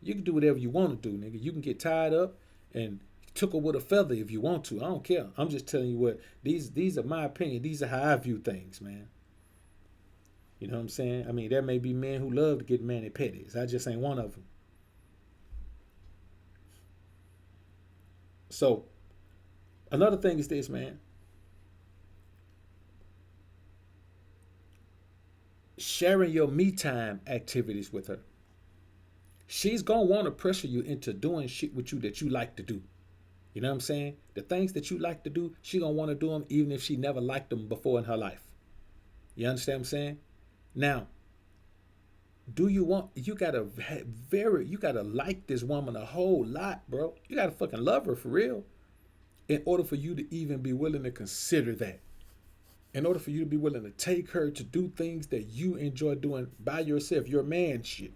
You can do whatever you want to do, nigga. You can get tied up and took her with a feather if you want to. I don't care. I'm just telling you what, these are my opinion. These are how I view things, man. You know what I'm saying? I mean, there may be men who love to get mani pedis. I just ain't one of them. So, another thing is this, man. sharing your me time activities with her. She's gonna want to pressure you into doing shit with you that you like to do. You know what I'm saying? The things that you like to do, she gonna want to do them even if she never liked them before in her life. You understand what I'm saying? Now, do you want? You gotta like this woman a whole lot, bro. You gotta fucking love her for real, in order for you to even be willing to consider that. In order for you to be willing to take her to do things that you enjoy doing by yourself, your man shit.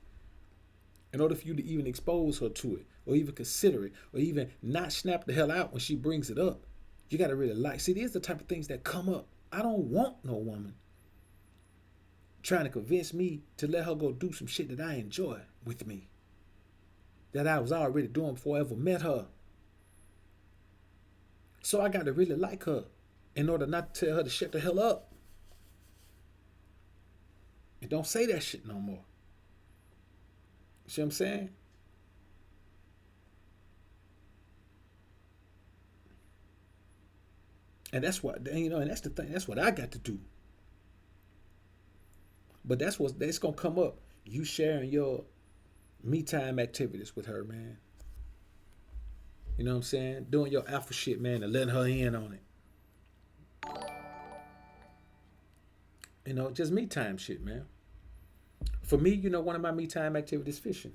In order for you to even expose her to it, or even consider it, or even not snap the hell out when she brings it up, you gotta really like. See, these are the type of things that come up. I don't want no woman trying to convince me to let her go do some shit that I enjoy with me, that I was already doing before I ever met her. So I got to really like her in order not to tell her to shut the hell up. And don't say that shit no more. See what I'm saying? And that's what, and that's the thing. That's what I got to do. But that's gonna come up. You sharing your me time activities with her, man. You know what I'm saying? Doing your alpha shit, man, and letting her in on it. Just me time shit, man. For me, one of my me time activities is fishing.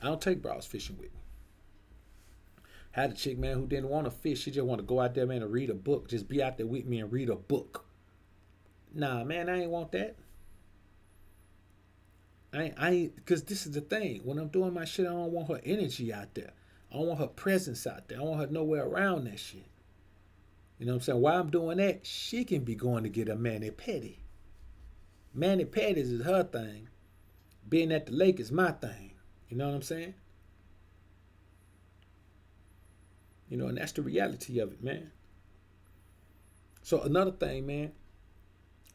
I don't take bras fishing with me. Had a chick, man, who didn't want to fish. She just want to go out there, man, and read a book. Just be out there with me and read a book. Nah, man, I ain't want that. Because this is the thing. When I'm doing my shit, I don't want her energy out there. I don't want her presence out there. I don't want her nowhere around that shit. You know what I'm saying? While I'm doing that, she can be going to get a mani-pedi. Mani-pedis is her thing. Being at the lake is my thing. You know what I'm saying? And that's the reality of it, man. So another thing, man,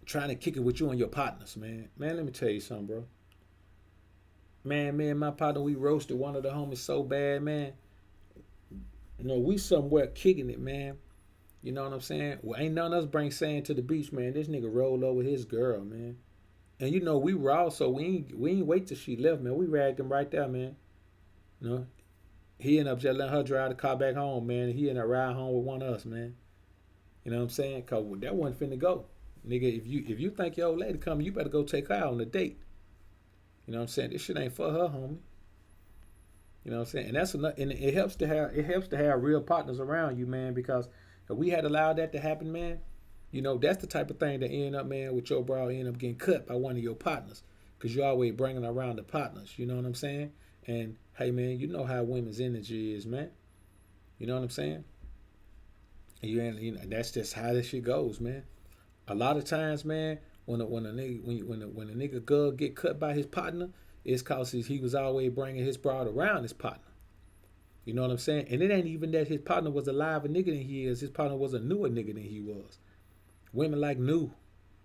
trying to kick it with you and your partners, man. Man, let me tell you something, bro. Man, me and my partner, we roasted one of the homies so bad, man. We somewhere kicking it, man. You know what I'm saying? Well, ain't none of us bring sand to the beach, man. This nigga rolled over his girl, man. And we raw, so we ain't wait till she left, man. We ragged him right there, man. He ended up just letting her drive the car back home, man. He ended up riding home with one of us, man. You know what I'm saying? Cause that wasn't finna go, nigga. If you think your old lady coming, you better go take her out on a date. You know what I'm saying? This shit ain't for her, homie. You know what I'm saying? And that's enough. And it helps to have real partners around you, man. Because if we had allowed that to happen, man, that's the type of thing that end up, man, with your bra end up getting cut by one of your partners, because you're always bringing around the partners. You know what I'm saying? And hey, man, you know how women's energy is, man. You know what I'm saying? That's just how this shit goes, man. A lot of times, man, when a nigga girl get cut by his partner, it's cause he was always bringing his broad around his partner. You know what I'm saying? And it ain't even that his partner was a liver nigga than he is. His partner was a newer nigga than he was. Women like new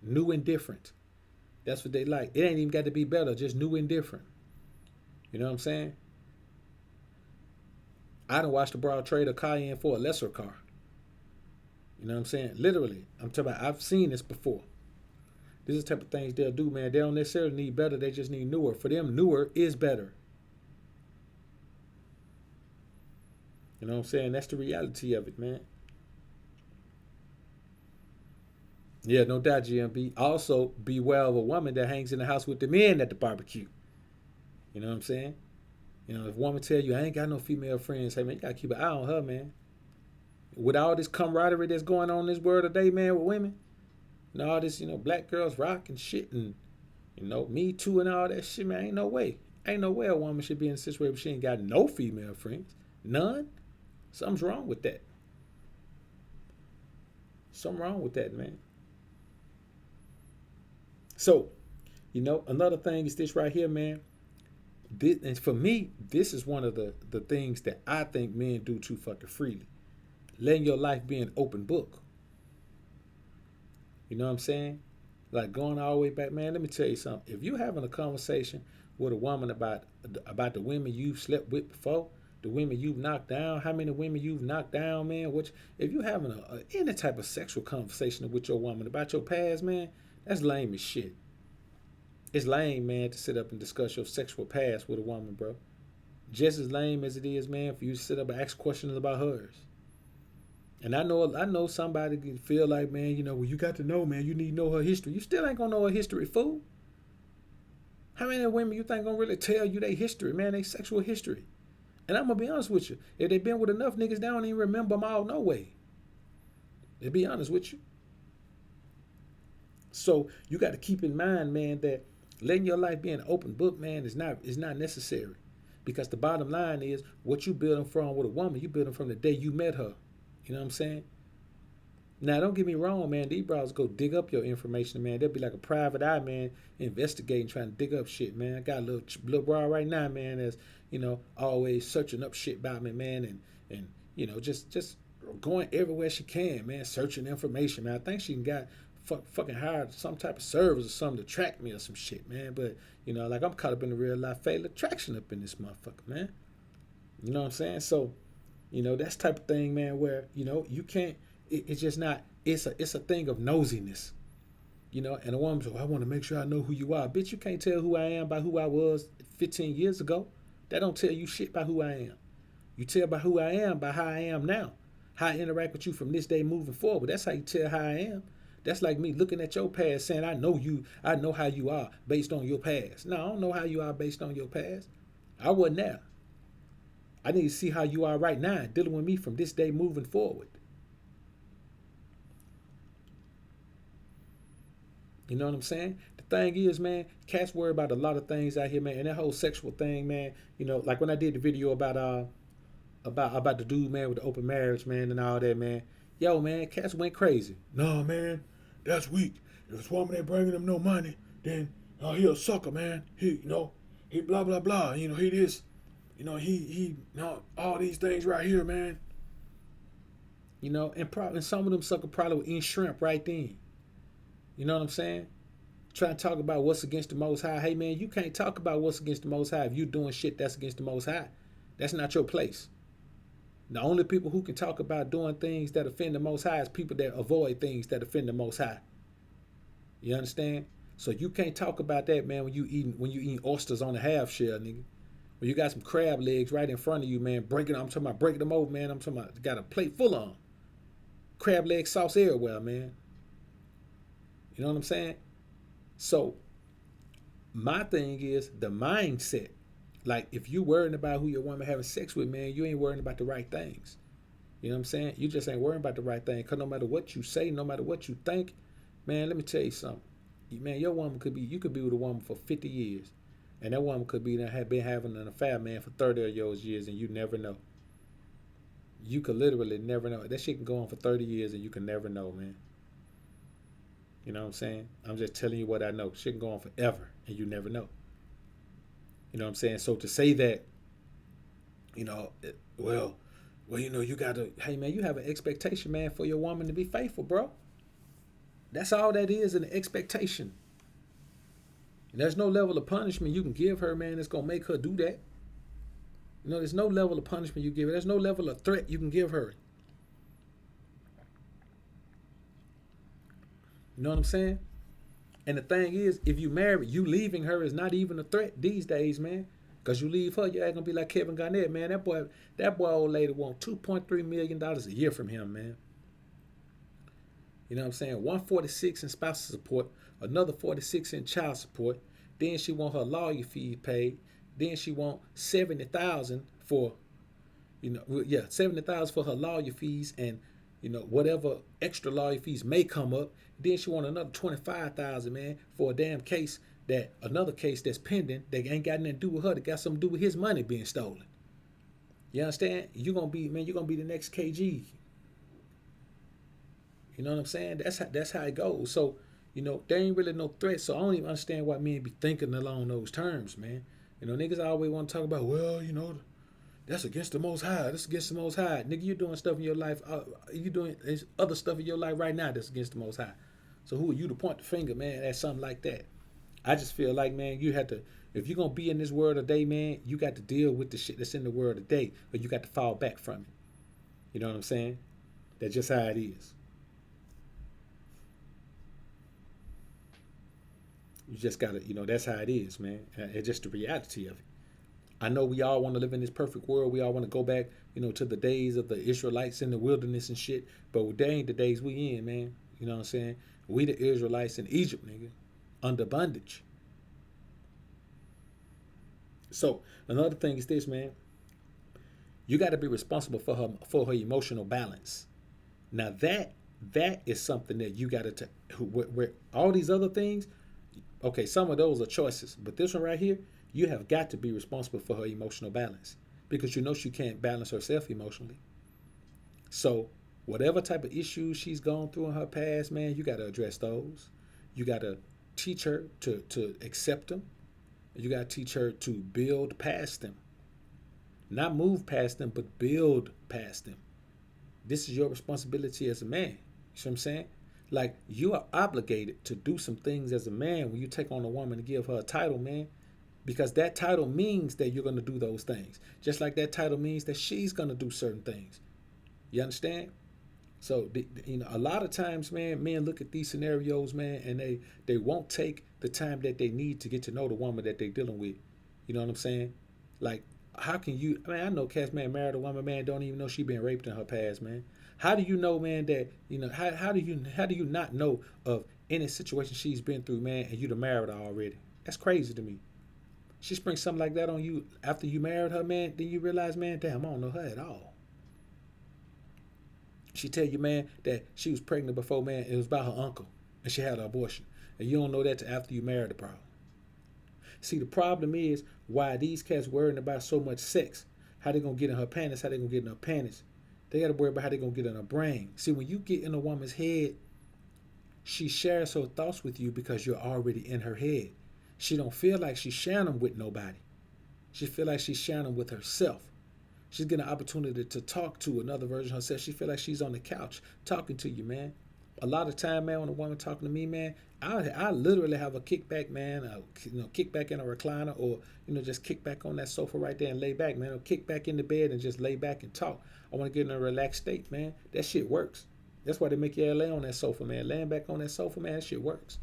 and different. That's what they like. It ain't even got to be better, just new and different. You know what I'm saying? I done watched the broad trade a car in for a lesser car. You know what I'm saying? Literally. I'm talking about, I've seen this before. This is the type of things they'll do, man. They don't necessarily need better. They just need newer. For them, newer is better. You know what I'm saying? That's the reality of it, man. Yeah, no doubt, GMB. Also, beware of a woman that hangs in the house with the men at the barbecue. You know what I'm saying? If a woman tell you, I ain't got no female friends, hey, man, you got to keep an eye on her, man. With all this camaraderie that's going on in this world today, man, with women, and all this, black girls rock and shit, and, me too and all that shit, man, ain't no way. Ain't no way a woman should be in a situation where she ain't got no female friends. None. Something's wrong with that. Something wrong with that, man. So, another thing is this right here, man. And for me, this is one of the things that I think men do too fucking freely. Letting your life be an open book. You know what I'm saying? Like going all the way back, man. Let me tell you something. If you're having a conversation with a woman about the women you've slept with before, the women you've knocked down, how many women you've knocked down, man. If you're having any type of sexual conversation with your woman about your past, man, that's lame as shit. It's lame, man, to sit up and discuss your sexual past with a woman, bro. Just as lame as it is, man, for you to sit up and ask questions about hers. And I know somebody can feel like, man, well, you got to know, man, you need to know her history. You still ain't gonna know her history, fool. How many women you think gonna really tell you their history, man, their sexual history? And I'm gonna be honest with you. If they been with enough niggas, they don't even remember them all, no way. To be honest with you. So you got to keep in mind, man, that letting your life be an open book, man, is not necessary. Because the bottom line is what you building from with a woman, you building from the day you met her. You know what I'm saying? Now, don't get me wrong, man. These bros go dig up your information, man. They'll be like a private eye, man, investigating, trying to dig up shit, man. I got a little bro right now, man, that's always searching up shit about me, man, and just going everywhere she can, man, searching information, man. I think she got fucking hired some type of service or something to track me or some shit, man. But like I'm caught up in the real life fatal attraction up in this motherfucker, man. You know what I'm saying? So, that's type of thing, man, where you can't. It's just not. It's a thing of nosiness, And a woman's like, I want to make sure I know who you are. Bitch, you can't tell who I am by who I was 15 years ago. That don't tell you shit by who I am. You tell by who I am by how I am now, how I interact with you from this day moving forward. That's how you tell how I am. That's like me looking at your past saying, I know you, I know how you are based on your past. No, I don't know how you are based on your past. I wasn't there. I need to see how you are right now, dealing with me from this day moving forward. You know what I'm saying? The thing is, man, cats worry about a lot of things out here, man. And that whole sexual thing, man, like when I did the video about the dude, man, with the open marriage, man, and all that, man. Yo, man, cats went crazy. No, man, that's weak. If this woman ain't bringing him no money, then he a sucker, man. He blah blah blah. He this, he all these things right here, man. And some of them sucker probably would eat shrimp right then. You know what I'm saying? Trying to talk about what's against the Most High. Hey, man, you can't talk about what's against the Most High if you doing shit that's against the Most High. That's not your place. The only people who can talk about doing things that offend the Most High is people that avoid things that offend the Most High. You understand? So you can't talk about that, man, when you eating oysters on a half shell, nigga. When you got some crab legs right in front of you, man, I'm talking about breaking them over, man. I'm talking about got a plate full of them. Crab leg sauce everywhere, man. You know what I'm saying? So my thing is the mindset. Like if you worrying about who your woman having sex with, man, you ain't worrying about the right things. You know what I'm saying? You just ain't worrying about the right thing. Cause no matter what you say, no matter what you think, man, let me tell you something. Man, you could be with a woman for 50 years. And that woman could have been having an affair, man, for 30 of those years, and you never know. You could literally never know. That shit can go on for 30 years and you can never know, man. You know what I'm saying? I'm just telling you what I know. Shit can go on forever and you never know. You know what I'm saying? So to say that, you gotta, hey man, you have an expectation, man, for your woman to be faithful, bro. That's all that is, an expectation. And there's no level of punishment you can give her, man, that's gonna make her do that. There's no level of punishment you give her. There's no level of threat you can give her. You know what I'm saying? And the thing is, if you marry, you leaving her is not even a threat these days, man. Cause you leave her, you ain't gonna be like Kevin Garnett, man. That boy, old lady want $2.3 million a year from him, man. You know what I'm saying? 146 in spousal support, another 46 in child support. Then she want her lawyer fee paid. Then she want 70,000 for, 70,000 for her lawyer fees and whatever extra lawyer fees may come up. Then she want another 25,000, man, for a damn case another case that's pending that ain't got nothing to do with her, that got something to do with his money being stolen. You understand? You're gonna be the next KG. You know what I'm saying? That's how it goes. So, there ain't really no threat. So I don't even understand why men be thinking along those terms, man. Niggas always want to talk about, well, that's against the Most High. That's against the Most High. Nigga, you doing stuff in your life. You doing other stuff in your life right now that's against the Most High. So who are you to point the finger, man, at something like that? I just feel like, man, you have to, if you're going to be in this world today, man, you got to deal with the shit that's in the world today, or you got to fall back from it. You know what I'm saying? That's just how it is. You just gotta, that's how it is, man. It's just the reality of it. I know we all want to live in this perfect world. We all want to go back, to the days of the Israelites in the wilderness and shit. But they ain't the days we in, man. You know what I'm saying? We the Israelites in Egypt, nigga, under bondage. So another thing is this, man. You got to be responsible for her emotional balance. Now that is something that you got to where all these other things. Okay, some of those are choices, but this one right here, you have got to be responsible for her emotional balance because she can't balance herself emotionally. So whatever type of issues she's gone through in her past, man, you got to address those. You got to teach her to accept them. You got to teach her to build past them. Not move past them, but build past them. This is your responsibility as a man. You see what I'm saying? Like, you are obligated to do some things as a man when you take on a woman and give her a title, man. Because that title means that you're going to do those things. Just like that title means that she's going to do certain things. You understand? So, a lot of times, man, men look at these scenarios, man, and they won't take the time that they need to get to know the woman that they're dealing with. You know what I'm saying? Like, how can you? I mean, I know cats, man, married a woman, man, don't even know she been raped in her past, man. How do you know, man, that how do you not know of any situation she's been through, man, and you'd have married her already? That's crazy to me. She springs something like that on you after you married her, man. Then you realize, man, damn, I don't know her at all. She tell you, man, that she was pregnant before, man. It was by her uncle, and she had an abortion, and you don't know that till after you married the problem. See, the problem is why these cats worrying about so much sex. How they gonna get in her panties? How they gonna get in her panties? They gotta worry about how they gonna get in her brain. See, when you get in a woman's head, she shares her thoughts with you because you're already in her head. She don't feel like she's sharing them with nobody. She feel like she's sharing them with herself. She's getting an opportunity to talk to another version of herself. She feel like she's on the couch talking to you, man. A lot of time, man, when a woman talking to me, man, I literally have a kickback, man. Kick back in a recliner, or just kick back on that sofa right there and lay back, man. Or kick back in the bed and just lay back and talk. I want to get in a relaxed state, man. That shit works. That's why they make you lay on that sofa, man. Laying back on that sofa, man, that shit works.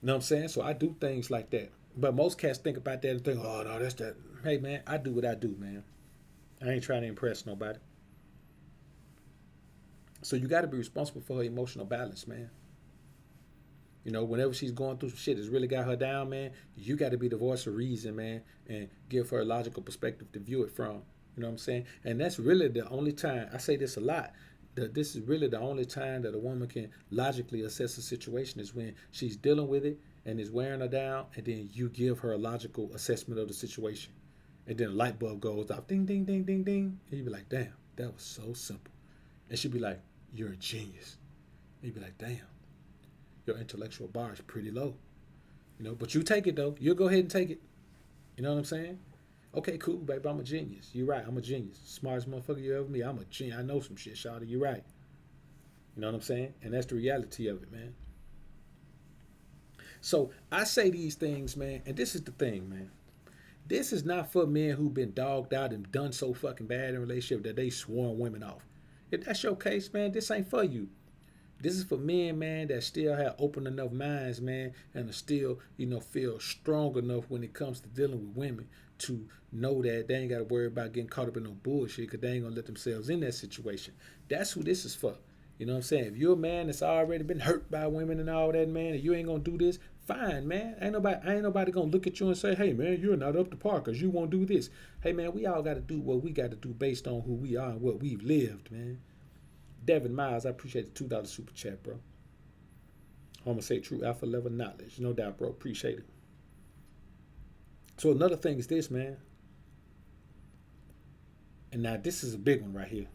You know what I'm saying? So I do things like that. But most cats think about that and think, oh no, that's that. Hey man, I do what I do, man. I ain't trying to impress nobody. So you got to be responsible for her emotional balance, man. Whenever she's going through some shit that's really got her down, man, you got to be the voice of reason, man, and give her a logical perspective to view it from. You know what I'm saying? And that's really the only time, I say this a lot, that this is really the only time that a woman can logically assess a situation is when she's dealing with it and it's wearing her down, and then you give her a logical assessment of the situation. And then a light bulb goes off, ding, ding, ding, ding, ding. And you be like, damn, that was so simple. And she'd be like, you're a genius. And you'd be like, damn, your intellectual bar is pretty low. But you take it, though. You'll go ahead and take it. You know what I'm saying? Okay, cool, baby, I'm a genius. You're right, I'm a genius. Smartest motherfucker you ever meet. I'm a genius. I know some shit, shawty. You're right. You know what I'm saying? And that's the reality of it, man. So I say these things, man, and this is the thing, man. This is not for men who've been dogged out and done so fucking bad in a relationship that they sworn women off. If that's your case, man, this ain't for you. This is for men, man, that still have open enough minds, man, and are still, feel strong enough when it comes to dealing with women to know that they ain't got to worry about getting caught up in no bullshit because they ain't going to let themselves in that situation. That's who this is for. You know what I'm saying? If you're a man that's already been hurt by women and all that, man, and you ain't going to do this, fine, man. Ain't nobody going to look at you and say, hey, man, you're not up to par because you won't do this. Hey, man, we all got to do what we got to do based on who we are and what we've lived, man. Devin Miles, I appreciate the $2 super chat, bro. I'm going to say true alpha level knowledge. No doubt, bro. Appreciate it. So another thing is this, man. And now this is a big one right here.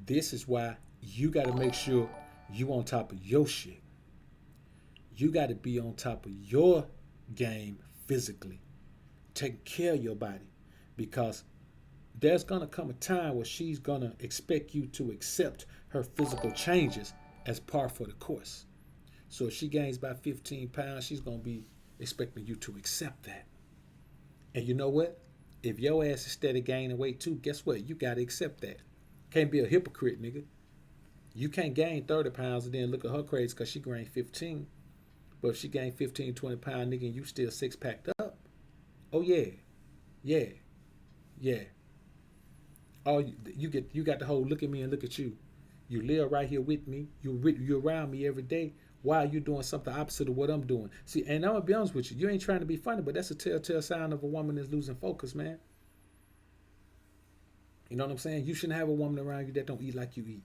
This is why you got to make sure you on top of your shit. You got to be on top of your game physically. Taking care of your body. Because there's going to come a time where she's going to expect you to accept her physical changes as par for the course. So if she gains about 15 pounds, she's going to be expecting you to accept that. And you know what? If your ass is steady gaining weight too, guess what? You got to accept that. Can't be a hypocrite, nigga. You can't gain 30 pounds and then look at her crazy because she gained 15. But if she gained 15, 20 pounds, nigga, and you still six packed up. Oh yeah, yeah, yeah. Oh, you got the whole look at me and look at you. You live right here with me. You around me every day. Why are you doing something opposite of what I'm doing? See, and I'm gonna be honest with you. You ain't trying to be funny, but that's a telltale sign of a woman that's losing focus, man. You know what I'm saying? You shouldn't have a woman around you that don't eat like you eat,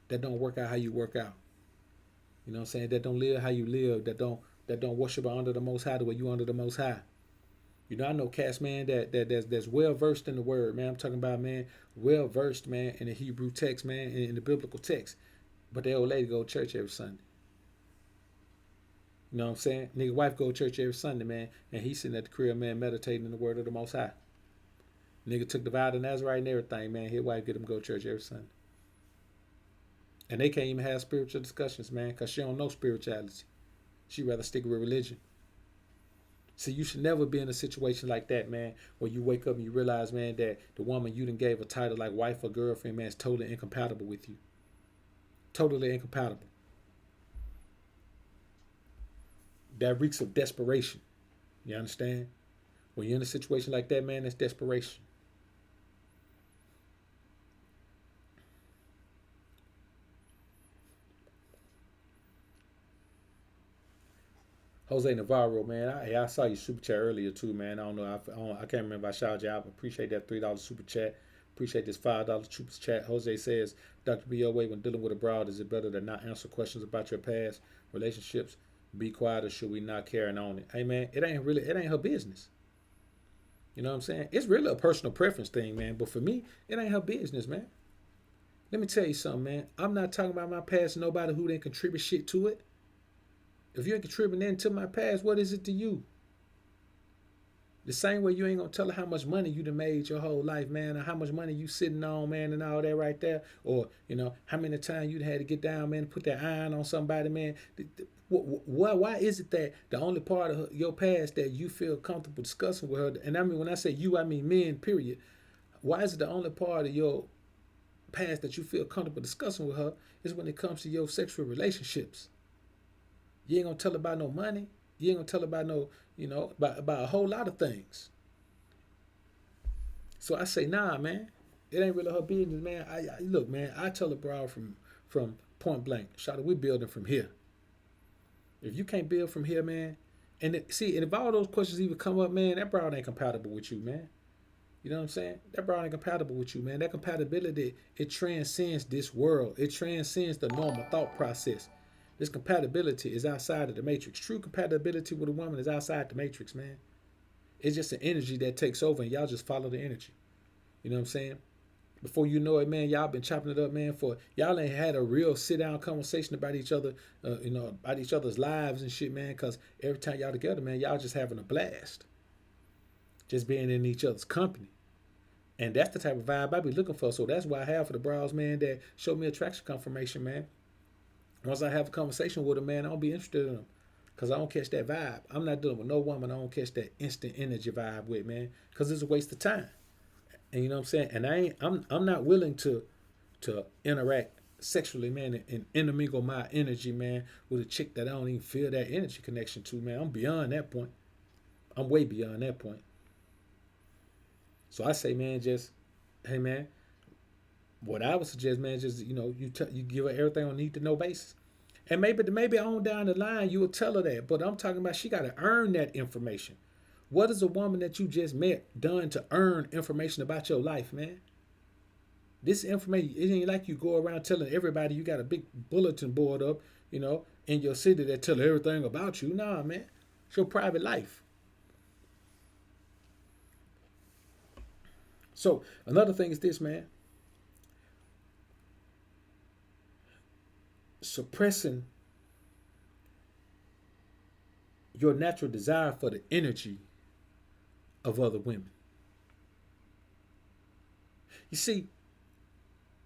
that don't work out how you work out. You know what I'm saying? That don't live how you live. That don't worship under the Most High the way you under the Most High. You know, I know cats, man, that's well versed in the word, man. I'm talking about, man, well versed, man, in the Hebrew text, man, in the biblical text. But their old lady go to church every Sunday. You know what I'm saying? Nigga wife go to church every Sunday, man, and he sitting at the crib, man, meditating in the word of the Most High. Nigga took the vow to Nazarite and everything, man. His wife get him to go to church every Sunday. And they can't even have spiritual discussions, man, because she don't know spirituality. She rather stick with religion. See, you should never be in a situation like that, man, where you wake up and you realize, man, that the woman you done gave a title like wife or girlfriend, man, is totally incompatible with you. Totally incompatible. That reeks of desperation. You understand? When you're in a situation like that, man, that's desperation. Jose Navarro, man, I saw your super chat earlier too, man. I don't know, I can't remember. I shouted you out. Appreciate that $3 super chat. Appreciate this $5 super chat. Jose says, Dr. BoA, when dealing with a broad, is it better to not answer questions about your past relationships? Be quiet, or should we not carry on it? Hey, man, it ain't her business. You know what I'm saying? It's really a personal preference thing, man. But for me, it ain't her business, man. Let me tell you something, man. I'm not talking about my past to nobody who didn't contribute shit to it. If you ain't contributing anything to my past, what is it to you? The same way you ain't gonna tell her how much money you done made your whole life, man, or how much money you sitting on, man, and all that right there, or you know how many times you had to get down, man, and put that iron on somebody, man. Why is it that the only part of your past that you feel comfortable discussing with her, and I mean when I say you, I mean men, period. Why is it the only part of your past that you feel comfortable discussing with her is when it comes to your sexual relationships? You ain't gonna tell about no money. You ain't gonna tell about no, about a whole lot of things. So I say, nah, man, it ain't really her business, man. I look, man, I tell a bro from point blank, shout out, we building from here. If you can't build from here, man, and if all those questions even come up, man, that bro ain't compatible with you, man. You know what I'm saying? That bro ain't compatible with you, man. That compatibility, it transcends this world. It transcends the normal thought process. This compatibility is outside of the matrix. True compatibility with a woman is outside the matrix, man. It's just an energy that takes over and y'all just follow the energy. You know what I'm saying? Before you know it, man, y'all been chopping it up, man. For y'all ain't had a real sit down conversation about each other, about each other's lives and shit, man. Cause every time y'all together, man, y'all just having a blast, just being in each other's company. And that's the type of vibe I be looking for. So that's why I have for the bros, man, that show me attraction confirmation, man. Once I have a conversation with them, man, I don't be interested in them. Cause I don't catch that vibe. I'm not dealing with no woman I don't catch that instant energy vibe with, man. Cause it's a waste of time. And you know what I'm saying? And I'm not willing to interact sexually, man, and intermingle my energy, man, with a chick that I don't even feel that energy connection to, man. I'm beyond that point. I'm way beyond that point. So I say, man, just hey, man, what I would suggest, man, just you give her everything on need to know basis, and maybe on down the line you will tell her that. But I'm talking about she got to earn that information. What is a woman that you just met done to earn information about your life, man? This information, it ain't like you go around telling everybody you got a big bulletin board up, in your city that tell everything about you. Nah, man, it's your private life. So another thing is this, man. Suppressing your natural desire for the energy of other women. You see,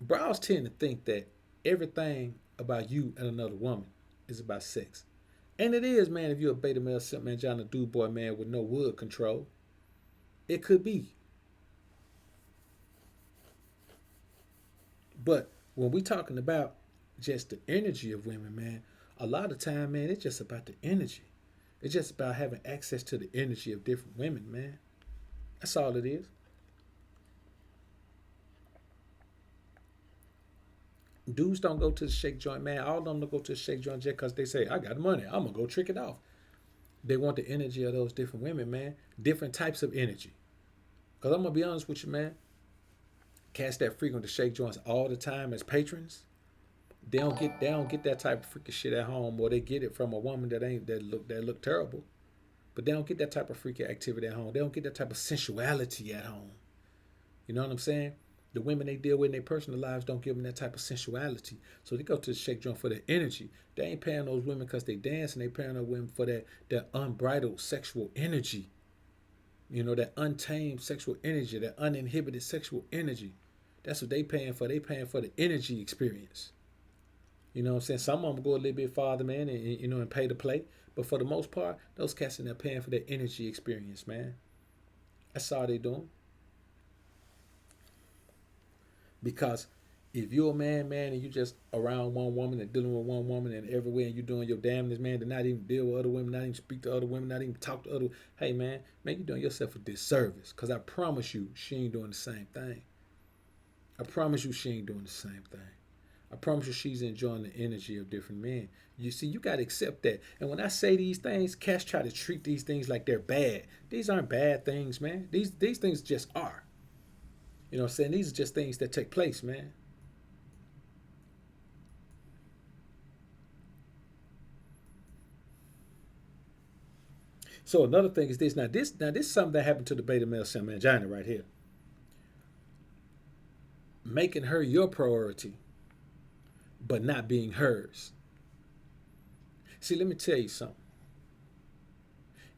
bros tend to think that everything about you and another woman is about sex. And it is, man, if you're a beta male, simp man, John, a dude boy, man, with no wood control. It could be. But when we talking about just the energy of women, man. A lot of time, man, it's just about the energy. It's just about having access to the energy of different women, man. That's all it is. Dudes don't go to the shake joint, man. All of them don't go to the shake joint just because they say, I got money. I'm going to go trick it off. They want the energy of those different women, man. Different types of energy. Because I'm going to be honest with you, man. Cats that frequent the shake joints all the time as patrons, they don't get that type of freaky shit at home, or they get it from a woman that look terrible. But they don't get that type of freaky activity at home. They don't get that type of sensuality at home. You know what I'm saying? The women they deal with in their personal lives don't give them that type of sensuality. So they go to the shake joint for the energy. They ain't paying those women because they dance, and they paying those women for that unbridled sexual energy. You know, that untamed sexual energy, that uninhibited sexual energy. That's what they paying for. They paying for the energy experience. You know what I'm saying? Some of them go a little bit farther, man, and pay to play. But for the most part, those cats in there paying for their energy experience, man. That's all they doing. Because if you're a man, man, and you just around one woman and dealing with one woman and everywhere, and you doing your damnness, man, to not even deal with other women, not even speak to other women, not even talk to other, hey, man, you doing yourself a disservice. Because I promise you, she ain't doing the same thing. I promise you, she ain't doing the same thing. I promise you, she's enjoying the energy of different men. You see, you got to accept that. And when I say these things, cats try to treat these things like they're bad. These aren't bad things, man. These things just are. You know what I'm saying? These are just things that take place, man. So another thing is this. Now this is something that happened to the beta male Samangina right here. Making her your priority, but not being hers. See, let me tell you something.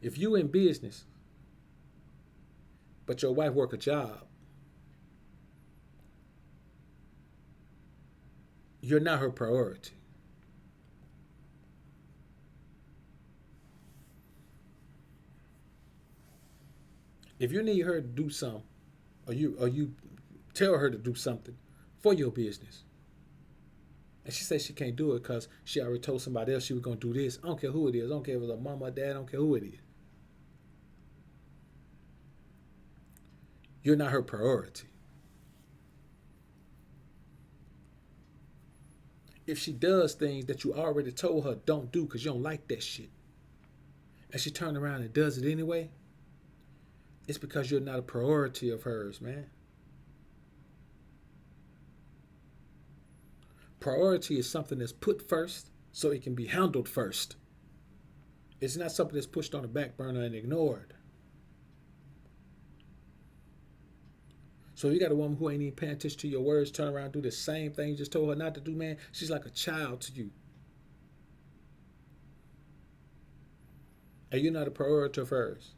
If you in business, but your wife work a job, you're not her priority. If you need her to do something, or you tell her to do something for your business, and she says she can't do it because she already told somebody else she was gonna do this. I don't care who it is. I don't care if it's a mama or dad. I don't care who it is. You're not her priority. If she does things that you already told her don't do because you don't like that shit, and she turns around and does it anyway, it's because you're not a priority of hers, man. Priority is something that's put first so it can be handled first. It's not something that's pushed on the back burner and ignored. So if you got a woman who ain't even paying attention to your words, turn around and do the same thing you just told her not to do, man, she's like a child to you. And you're not a priority of hers.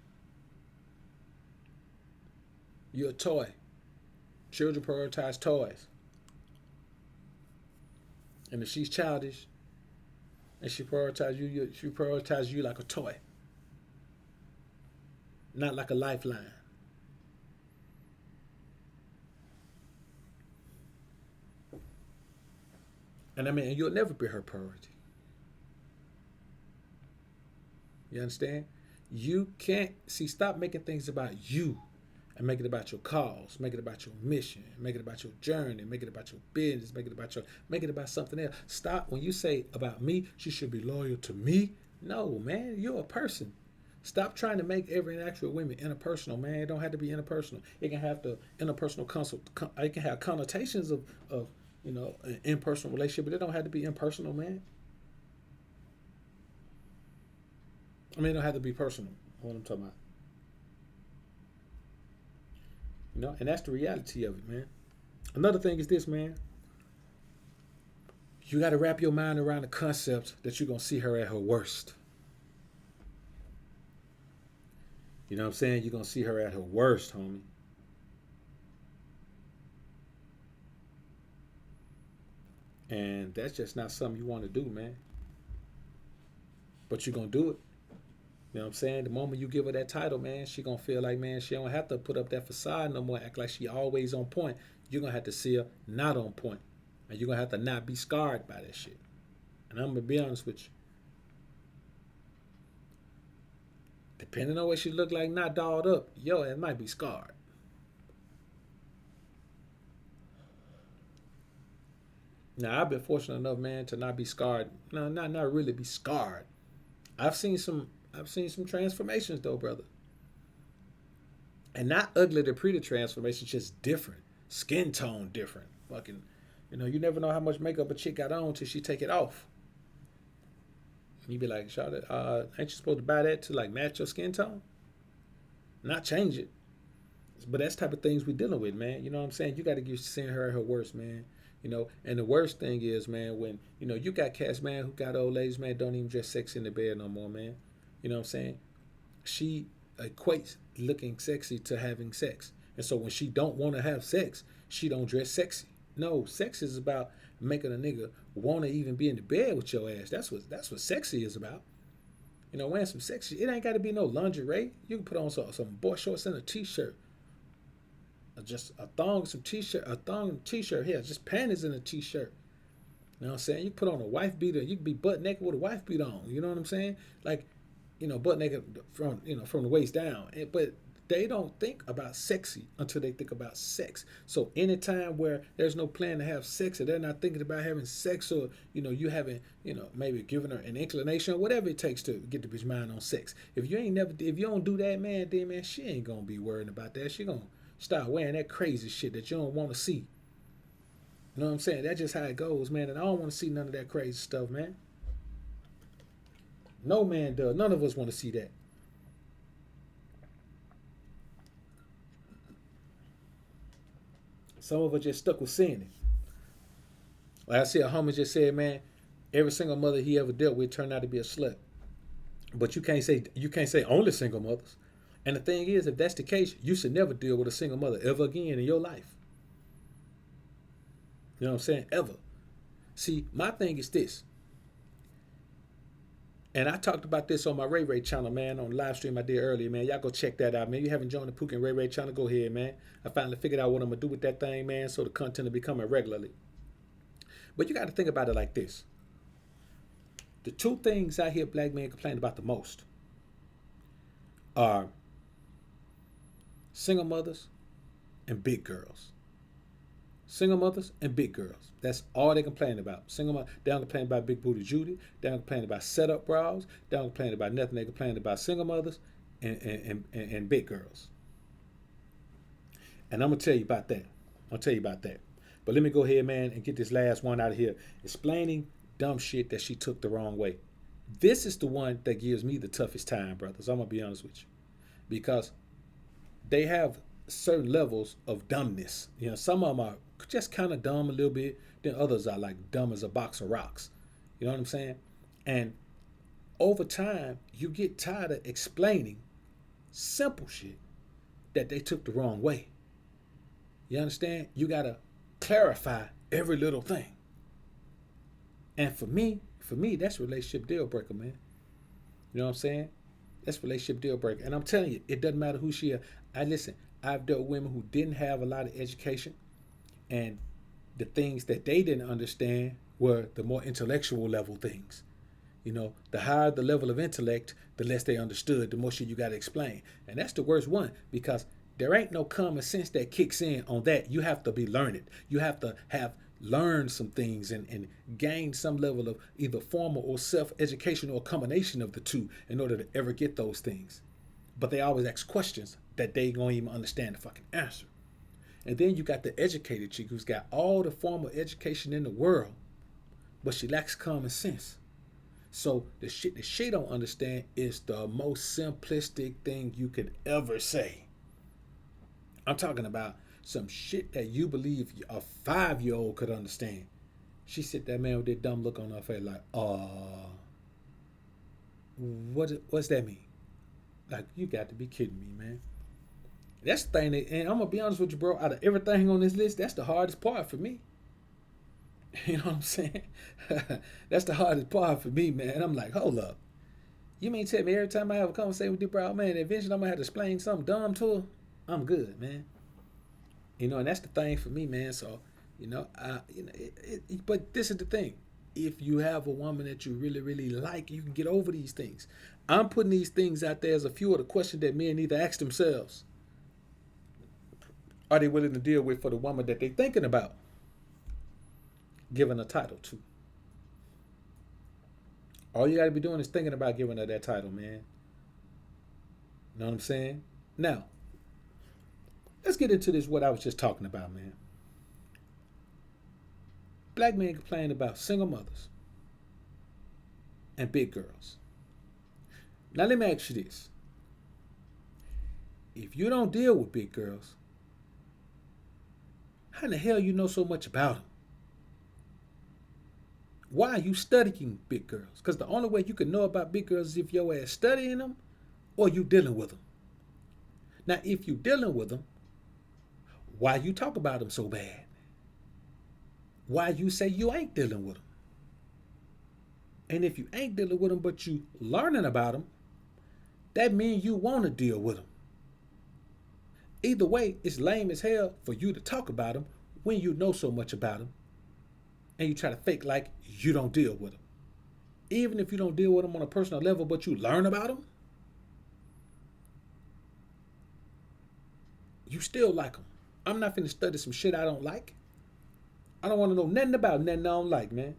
You're a toy. Children prioritize toys. And if she's childish and she prioritizes you like a toy, not like a lifeline. And I mean, you'll never be her priority. You understand? You can't stop making things about you and make it about your cause, make it about your mission, make it about your journey, make it about your business, make it about something else. Stop when you say about me, she should be loyal to me. No, man, you're a person. Stop trying to make every interaction with women interpersonal, man. It don't have to be interpersonal. It can have the interpersonal it can have connotations of an impersonal relationship, but it don't have to be impersonal, man. I mean, it don't have to be personal. What I'm talking about. And that's the reality of it, man. Another thing is this, man. You got to wrap your mind around the concept that you're going to see her at her worst. You know what I'm saying? You're going to see her at her worst, homie. And that's just not something you want to do, man. But you're going to do it. You know what I'm saying? The moment you give her that title, man, she going to feel like, man, she don't have to put up that facade no more, act like she always on point. You're going to have to see her not on point. And you're gonna have to not be scarred by that shit. And I'm gonna be honest with you. Depending on what she look like, not dolled up, yo, it might be scarred. Now I've been fortunate enough, man, to not be scarred. No, not really be scarred. I've seen some transformations though, brother. And not ugly to pretty transformations, just different. Skin tone different. Fucking, you never know how much makeup a chick got on till she take it off. You be like, Charlotte, ain't you supposed to buy that to like match your skin tone? Not change it. But that's the type of things we dealing with, man. You know what I'm saying? You got to get seeing her at her worst, man. And the worst thing is, man, when you got cats, man, who got old ladies, man, don't even dress sexy in the bed no more, man. You know what I'm saying? She equates looking sexy to having sex, and so when she don't want to have sex, she don't dress sexy. No, sex is about making a nigga want to even be in the bed with your ass. That's what sexy is about. Wearing some sexy. It ain't got to be no lingerie. You can put on some boy shorts and a t-shirt. Just a thong, some t-shirt, a thong and t-shirt here, just panties and a t-shirt. You know what I'm saying? You put on a wife beater, you can be butt naked with a wife beater on. You know what I'm saying? Like, butt naked from the waist down. But they don't think about sexy until they think about sex. So anytime where there's no plan to have sex, or they're not thinking about having sex, or you having maybe giving her an inclination or whatever it takes to get the bitch mind on sex. If you don't do that, man, then man, she ain't gonna be worrying about that. She gonna start wearing that crazy shit that you don't want to see. You know what I'm saying? That's just how it goes, man. And I don't want to see none of that crazy stuff, man. No man does. None of us want to see that. Some of us just stuck with seeing it. Like I see a homie just said, man, every single mother he ever dealt with turned out to be a slut. But you can't say only single mothers. And the thing is, if that's the case, you should never deal with a single mother ever again in your life. You know what I'm saying? Ever. See, my thing is this. And I talked about this on my Ray Ray channel, man, on the live stream I did earlier, man. Y'all go check that out, man. You haven't joined the Pook and Ray Ray channel, go ahead, man. I finally figured out what I'm going to do with that thing, man, so the content will be coming regularly. But you got to think about it like this. The two things I hear black men complain about the most are single mothers and big girls. Single mothers and big girls. That's all they complain about. Single mother, they don't complain about big booty Judy. They don't complain about setup bras. They don't complain about nothing. They complain about single mothers and big girls. And I'm gonna tell you about that. But let me go ahead, man, and get this last one out of here. Explaining dumb shit that she took the wrong way. This is the one that gives me the toughest time, brothers. I'm gonna be honest with you, because they have certain levels of dumbness. Some of them are just kind of dumb a little bit. Then others are like dumb as a box of rocks. You know what I'm saying? And over time, you get tired of explaining simple shit that they took the wrong way. You understand? You gotta clarify every little thing. And for me, that's relationship deal breaker, man. You know what I'm saying? That's relationship deal breaker. And I'm telling you, it doesn't matter who she is. I've dealt with women who didn't have a lot of education, and the things that they didn't understand were the more intellectual level things. The higher the level of intellect, the less they understood, the more shit you got to explain. And that's the worst one, because there ain't no common sense that kicks in on that. You have to be learned. You have to have learned some things and gain some level of either formal or self-education, or a combination of the two, in order to ever get those things. But they always ask questions that they don't even understand the fucking answer. And then you got the educated chick who's got all the formal education in the world, but she lacks common sense. So the shit that she don't understand is the most simplistic thing you could ever say. I'm talking about some shit that you believe a 5-year-old could understand. She sit there, man, with that dumb look on her face like, what's that mean? Like, you got to be kidding me, man. That's the thing that, and I'm going to be honest with you, bro, out of everything on this list, that's the hardest part for me. You know what I'm saying? That's the hardest part for me, man. I'm like, hold up. You mean tell me every time I have a conversation with you, bro, man, eventually I'm going to have to explain something dumb to her? I'm good, man. And that's the thing for me, man. So, But this is the thing. If you have a woman that you really, really like, you can get over these things. I'm putting these things out there as a few of the questions that men need to ask themselves. Are they willing to deal with for the woman that they're thinking about giving a title to? All you got to be doing is thinking about giving her that title, man. You know what I'm saying? Now, let's get into this, what I was just talking about, man. Black men complain about single mothers and big girls. Now, let me ask you this. If you don't deal with big girls, how in the hell you know so much about them? Why are you studying big girls? Because the only way you can know about big girls is if your ass studying them or you dealing with them. Now, if you dealing with them, why you talk about them so bad? Why you say you ain't dealing with them? And if you ain't dealing with them but you learning about them, that means you want to deal with them. Either way, it's lame as hell for you to talk about them when you know so much about them and you try to fake like you don't deal with them. Even if you don't deal with them on a personal level but you learn about them, you still like them. I'm not finna study some shit I don't like. I don't want to know nothing about nothing I don't like, man.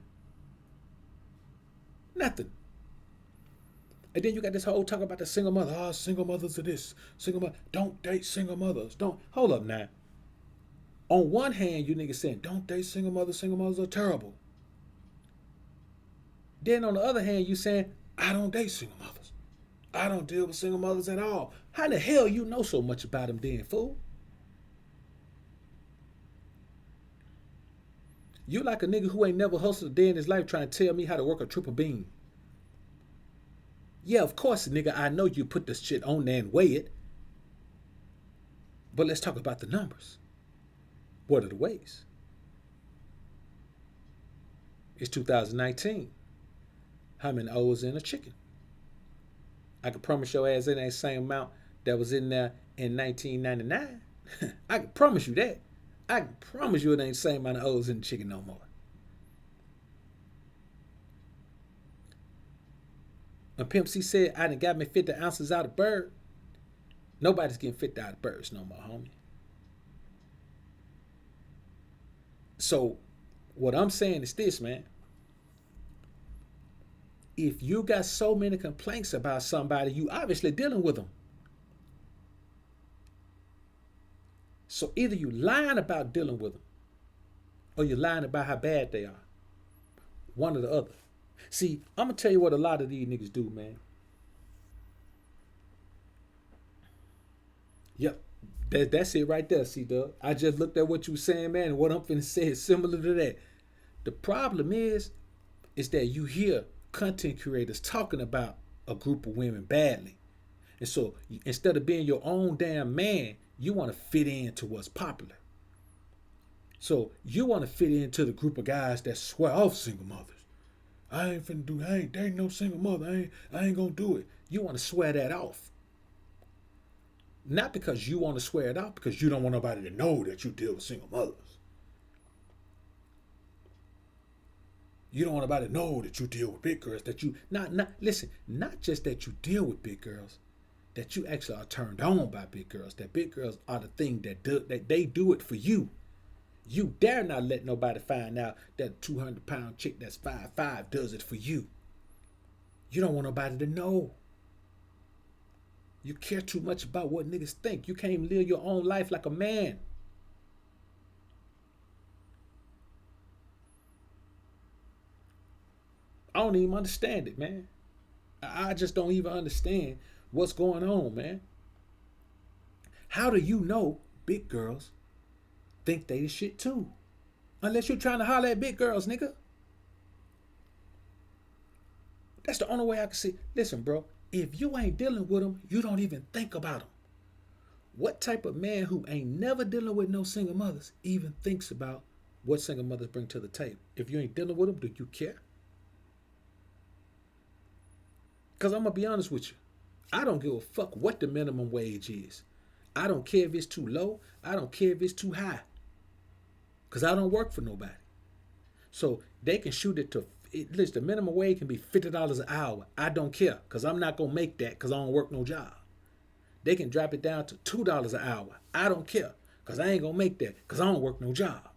Nothing. And then you got this whole talk about the single mother. Oh, single mothers are this. Single mother. Don't date single mothers. Don't. Hold up now. On one hand, you niggas saying, don't date single mothers. Single mothers are terrible. Then on the other hand, you saying, I don't date single mothers. I don't deal with single mothers at all. How the hell you know so much about them then, fool? You like a nigga who ain't never hustled a day in his life trying to tell me how to work a triple beam. Yeah, of course, nigga, I know you put this shit on there and weigh it. But let's talk about the numbers. What are the ways? It's 2019. How many O's in a chicken? I can promise your ass it ain't the same amount that was in there in 1999. I can promise you that. I can promise you it ain't the same amount of O's in the chicken no more. When Pimp C said, I done got me 50 ounces out of bird, nobody's getting 50 out of birds no more, homie. So, what I'm saying is this, man. If you got so many complaints about somebody, you obviously dealing with them. So either you lying about dealing with them or you're lying about how bad they are. One or the other. See, I'm going to tell you what a lot of these niggas do, man. Yep. That's it right there, C-Dub. I just looked at what you were saying, man, and what I'm finna say is similar to that. The problem is that you hear content creators talking about a group of women badly. And so instead of being your own damn man, you want to fit into what's popular. So you want to fit into the group of guys that swear off single mothers. I ain't dating no single mother. I ain't gonna do it. You want to swear that off. Not because you want to swear it out, because you don't want nobody to know that you deal with single mothers. You don't want nobody to know that you deal with big girls, that you not just that you deal with big girls, that you actually are turned on by big girls, that big girls are the thing that they do it for you. You dare not let nobody find out that a 200-pound chick that's 5'5" does it for you. You don't want nobody to know. You care too much about what niggas think. You can't even live your own life like a man. I don't even understand it, man. I just don't even understand what's going on, man. How do you know big girls think they the shit too? Unless you're trying to holler at big girls, nigga. That's the only way I can see. Listen, bro, if you ain't dealing with them, you don't even think about them. What type of man who ain't never dealing with no single mothers even thinks about what single mothers bring to the table? If you ain't dealing with them, do you care? Because I'm going to be honest with you. I don't give a fuck what the minimum wage is. I don't care if it's too low. I don't care if it's too high. because I don't work for nobody. So they can shoot it to, at least the minimum wage can be $50 an hour. I don't care because I'm not going to make that because I don't work no job. They can drop it down to $2 an hour. I don't care because I ain't going to make that because I don't work no job.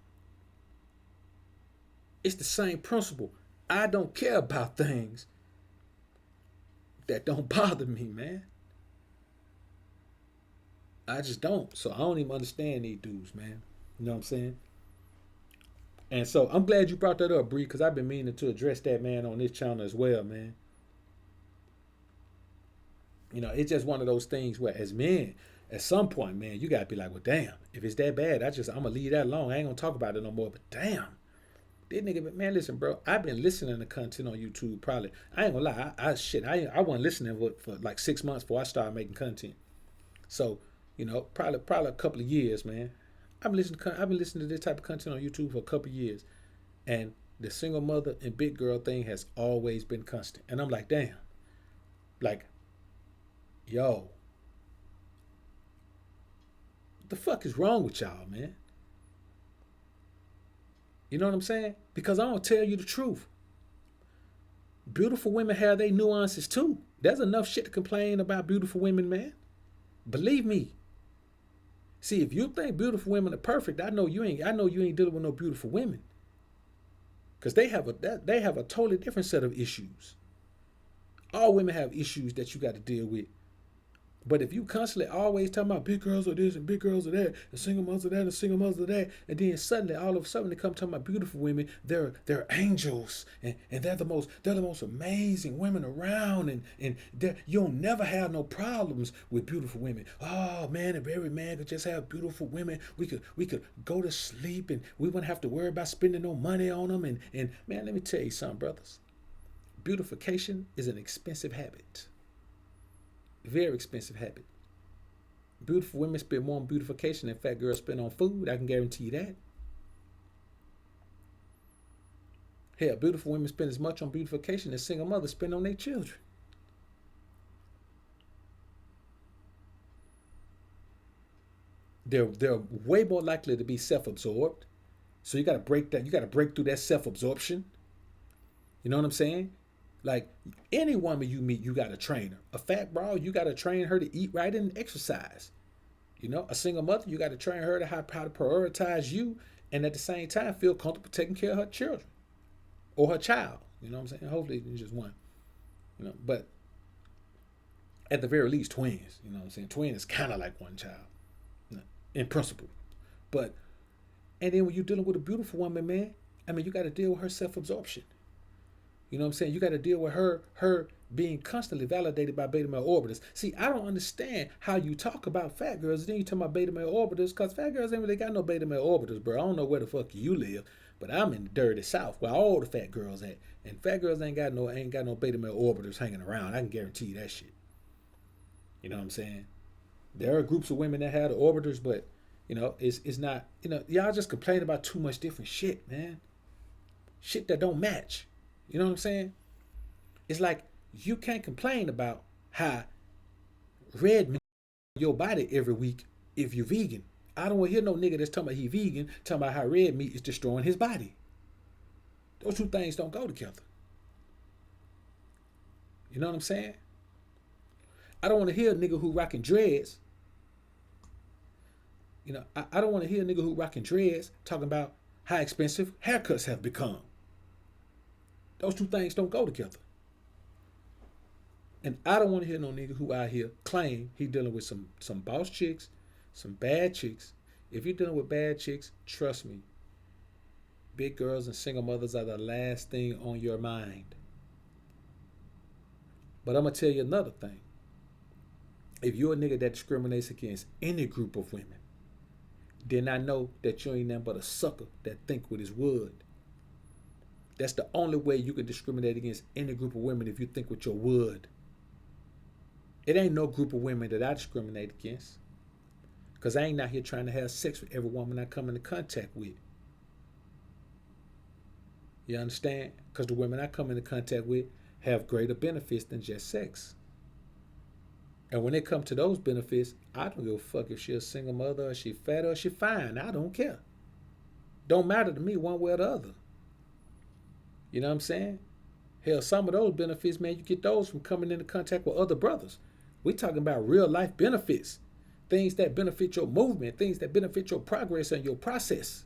It's the same principle. I don't care about things that don't bother me, man. I just don't. So I don't even understand these dudes, man. You know what I'm saying? And so I'm glad you brought that up, Bree, because I've been meaning to address that, man, on this channel as well, man. You know, it's just one of those things where, as men, at some point, man, you gotta be like, well, damn, if it's that bad, I'm gonna leave that alone. I ain't gonna talk about it no more. But damn, this nigga, man, listen, bro, I've been listening to content on YouTube. Probably, I ain't gonna lie, I wasn't listening for like 6 months before I started making content. So, you know, probably a couple of years, man. I've been listening to this type of content on YouTube for a couple of years, and the single mother and big girl thing has always been constant. And I'm like, damn, like, yo, what the fuck is wrong with y'all, man? You know what I'm saying? Because I'm gonna tell you the truth. Beautiful women have their nuances too. There's enough shit to complain about beautiful women, man. Believe me. See, if you think beautiful women are perfect, I know you ain't dealing with no beautiful women. Cause they have a totally different set of issues. All women have issues that you got to deal with. But if you constantly always talking about big girls are this and big girls are that, and single mothers are that and single mothers are that, and then suddenly all of a sudden they come talking about beautiful women, they're angels and they're the most amazing women around, and you'll never have no problems with beautiful women. Oh man, if every man could just have beautiful women, we could go to sleep and we wouldn't have to worry about spending no money on them. And man, let me tell you something, brothers. Beautification is an expensive habit. Very expensive habit. Beautiful women spend more on beautification than fat girls spend on food. I can guarantee you that. Hell, beautiful women spend as much on beautification as single mothers spend on their children. They're way more likely to be self-absorbed. So you got to break that. You got to break through that self-absorption. You know what I'm saying? Like, any woman you meet, you got to train her. A fat broad, you got to train her to eat right and exercise. You know, a single mother, you got to train her to how to prioritize you, and at the same time feel comfortable taking care of her children or her child. You know what I'm saying? Hopefully it's just one. You know, but at the very least, twins. You know what I'm saying? Twin is kind of like one child, you know, in principle. But and then when you're dealing with a beautiful woman, man, I mean, you got to deal with her self-absorption. You know what I'm saying? You got to deal with her being constantly validated by beta male orbiters. See, I don't understand how you talk about fat girls and then you talk about beta male orbiters, because fat girls ain't really got no beta male orbiters, bro. I don't know where the fuck you live, but I'm in the dirty South where all the fat girls at, and fat girls ain't got no beta male orbiters hanging around. I can guarantee you that shit. You know what I'm saying? There are groups of women that have the orbiters, but you know, it's not. You know, y'all just complain about too much different shit, man. Shit that don't match. You know what I'm saying? It's like you can't complain about how red meat your body every week if you're vegan. I don't want to hear no nigga that's talking about he vegan talking about how red meat is destroying his body. Those two things don't go together. You know what I'm saying? I don't want to hear a nigga who rocking dreads. You know, I don't want to hear a nigga who rocking dreads talking about how expensive haircuts have become. Those two things don't go together. And I don't want to hear no nigga who out here claim he dealing with some boss chicks, some bad chicks. If you're dealing with bad chicks, trust me, big girls and single mothers are the last thing on your mind. But I'm going to tell you another thing. If you're a nigga that discriminates against any group of women, then I know that you ain't nothing but a sucker that think with his wood. That's the only way you can discriminate against any group of women, if you think with your wood. It ain't no group of women that I discriminate against, because I ain't out here trying to have sex with every woman I come into contact with. You understand? Because the women I come into contact with have greater benefits than just sex. And when it comes to those benefits, I don't give a fuck if she's a single mother or she fat or she fine. I don't care. don't matter to me one way or the other. You know what I'm saying? Hell, some of those benefits, man, you get those from coming into contact with other brothers. We talking about real life benefits, things that benefit your movement, things that benefit your progress and your process.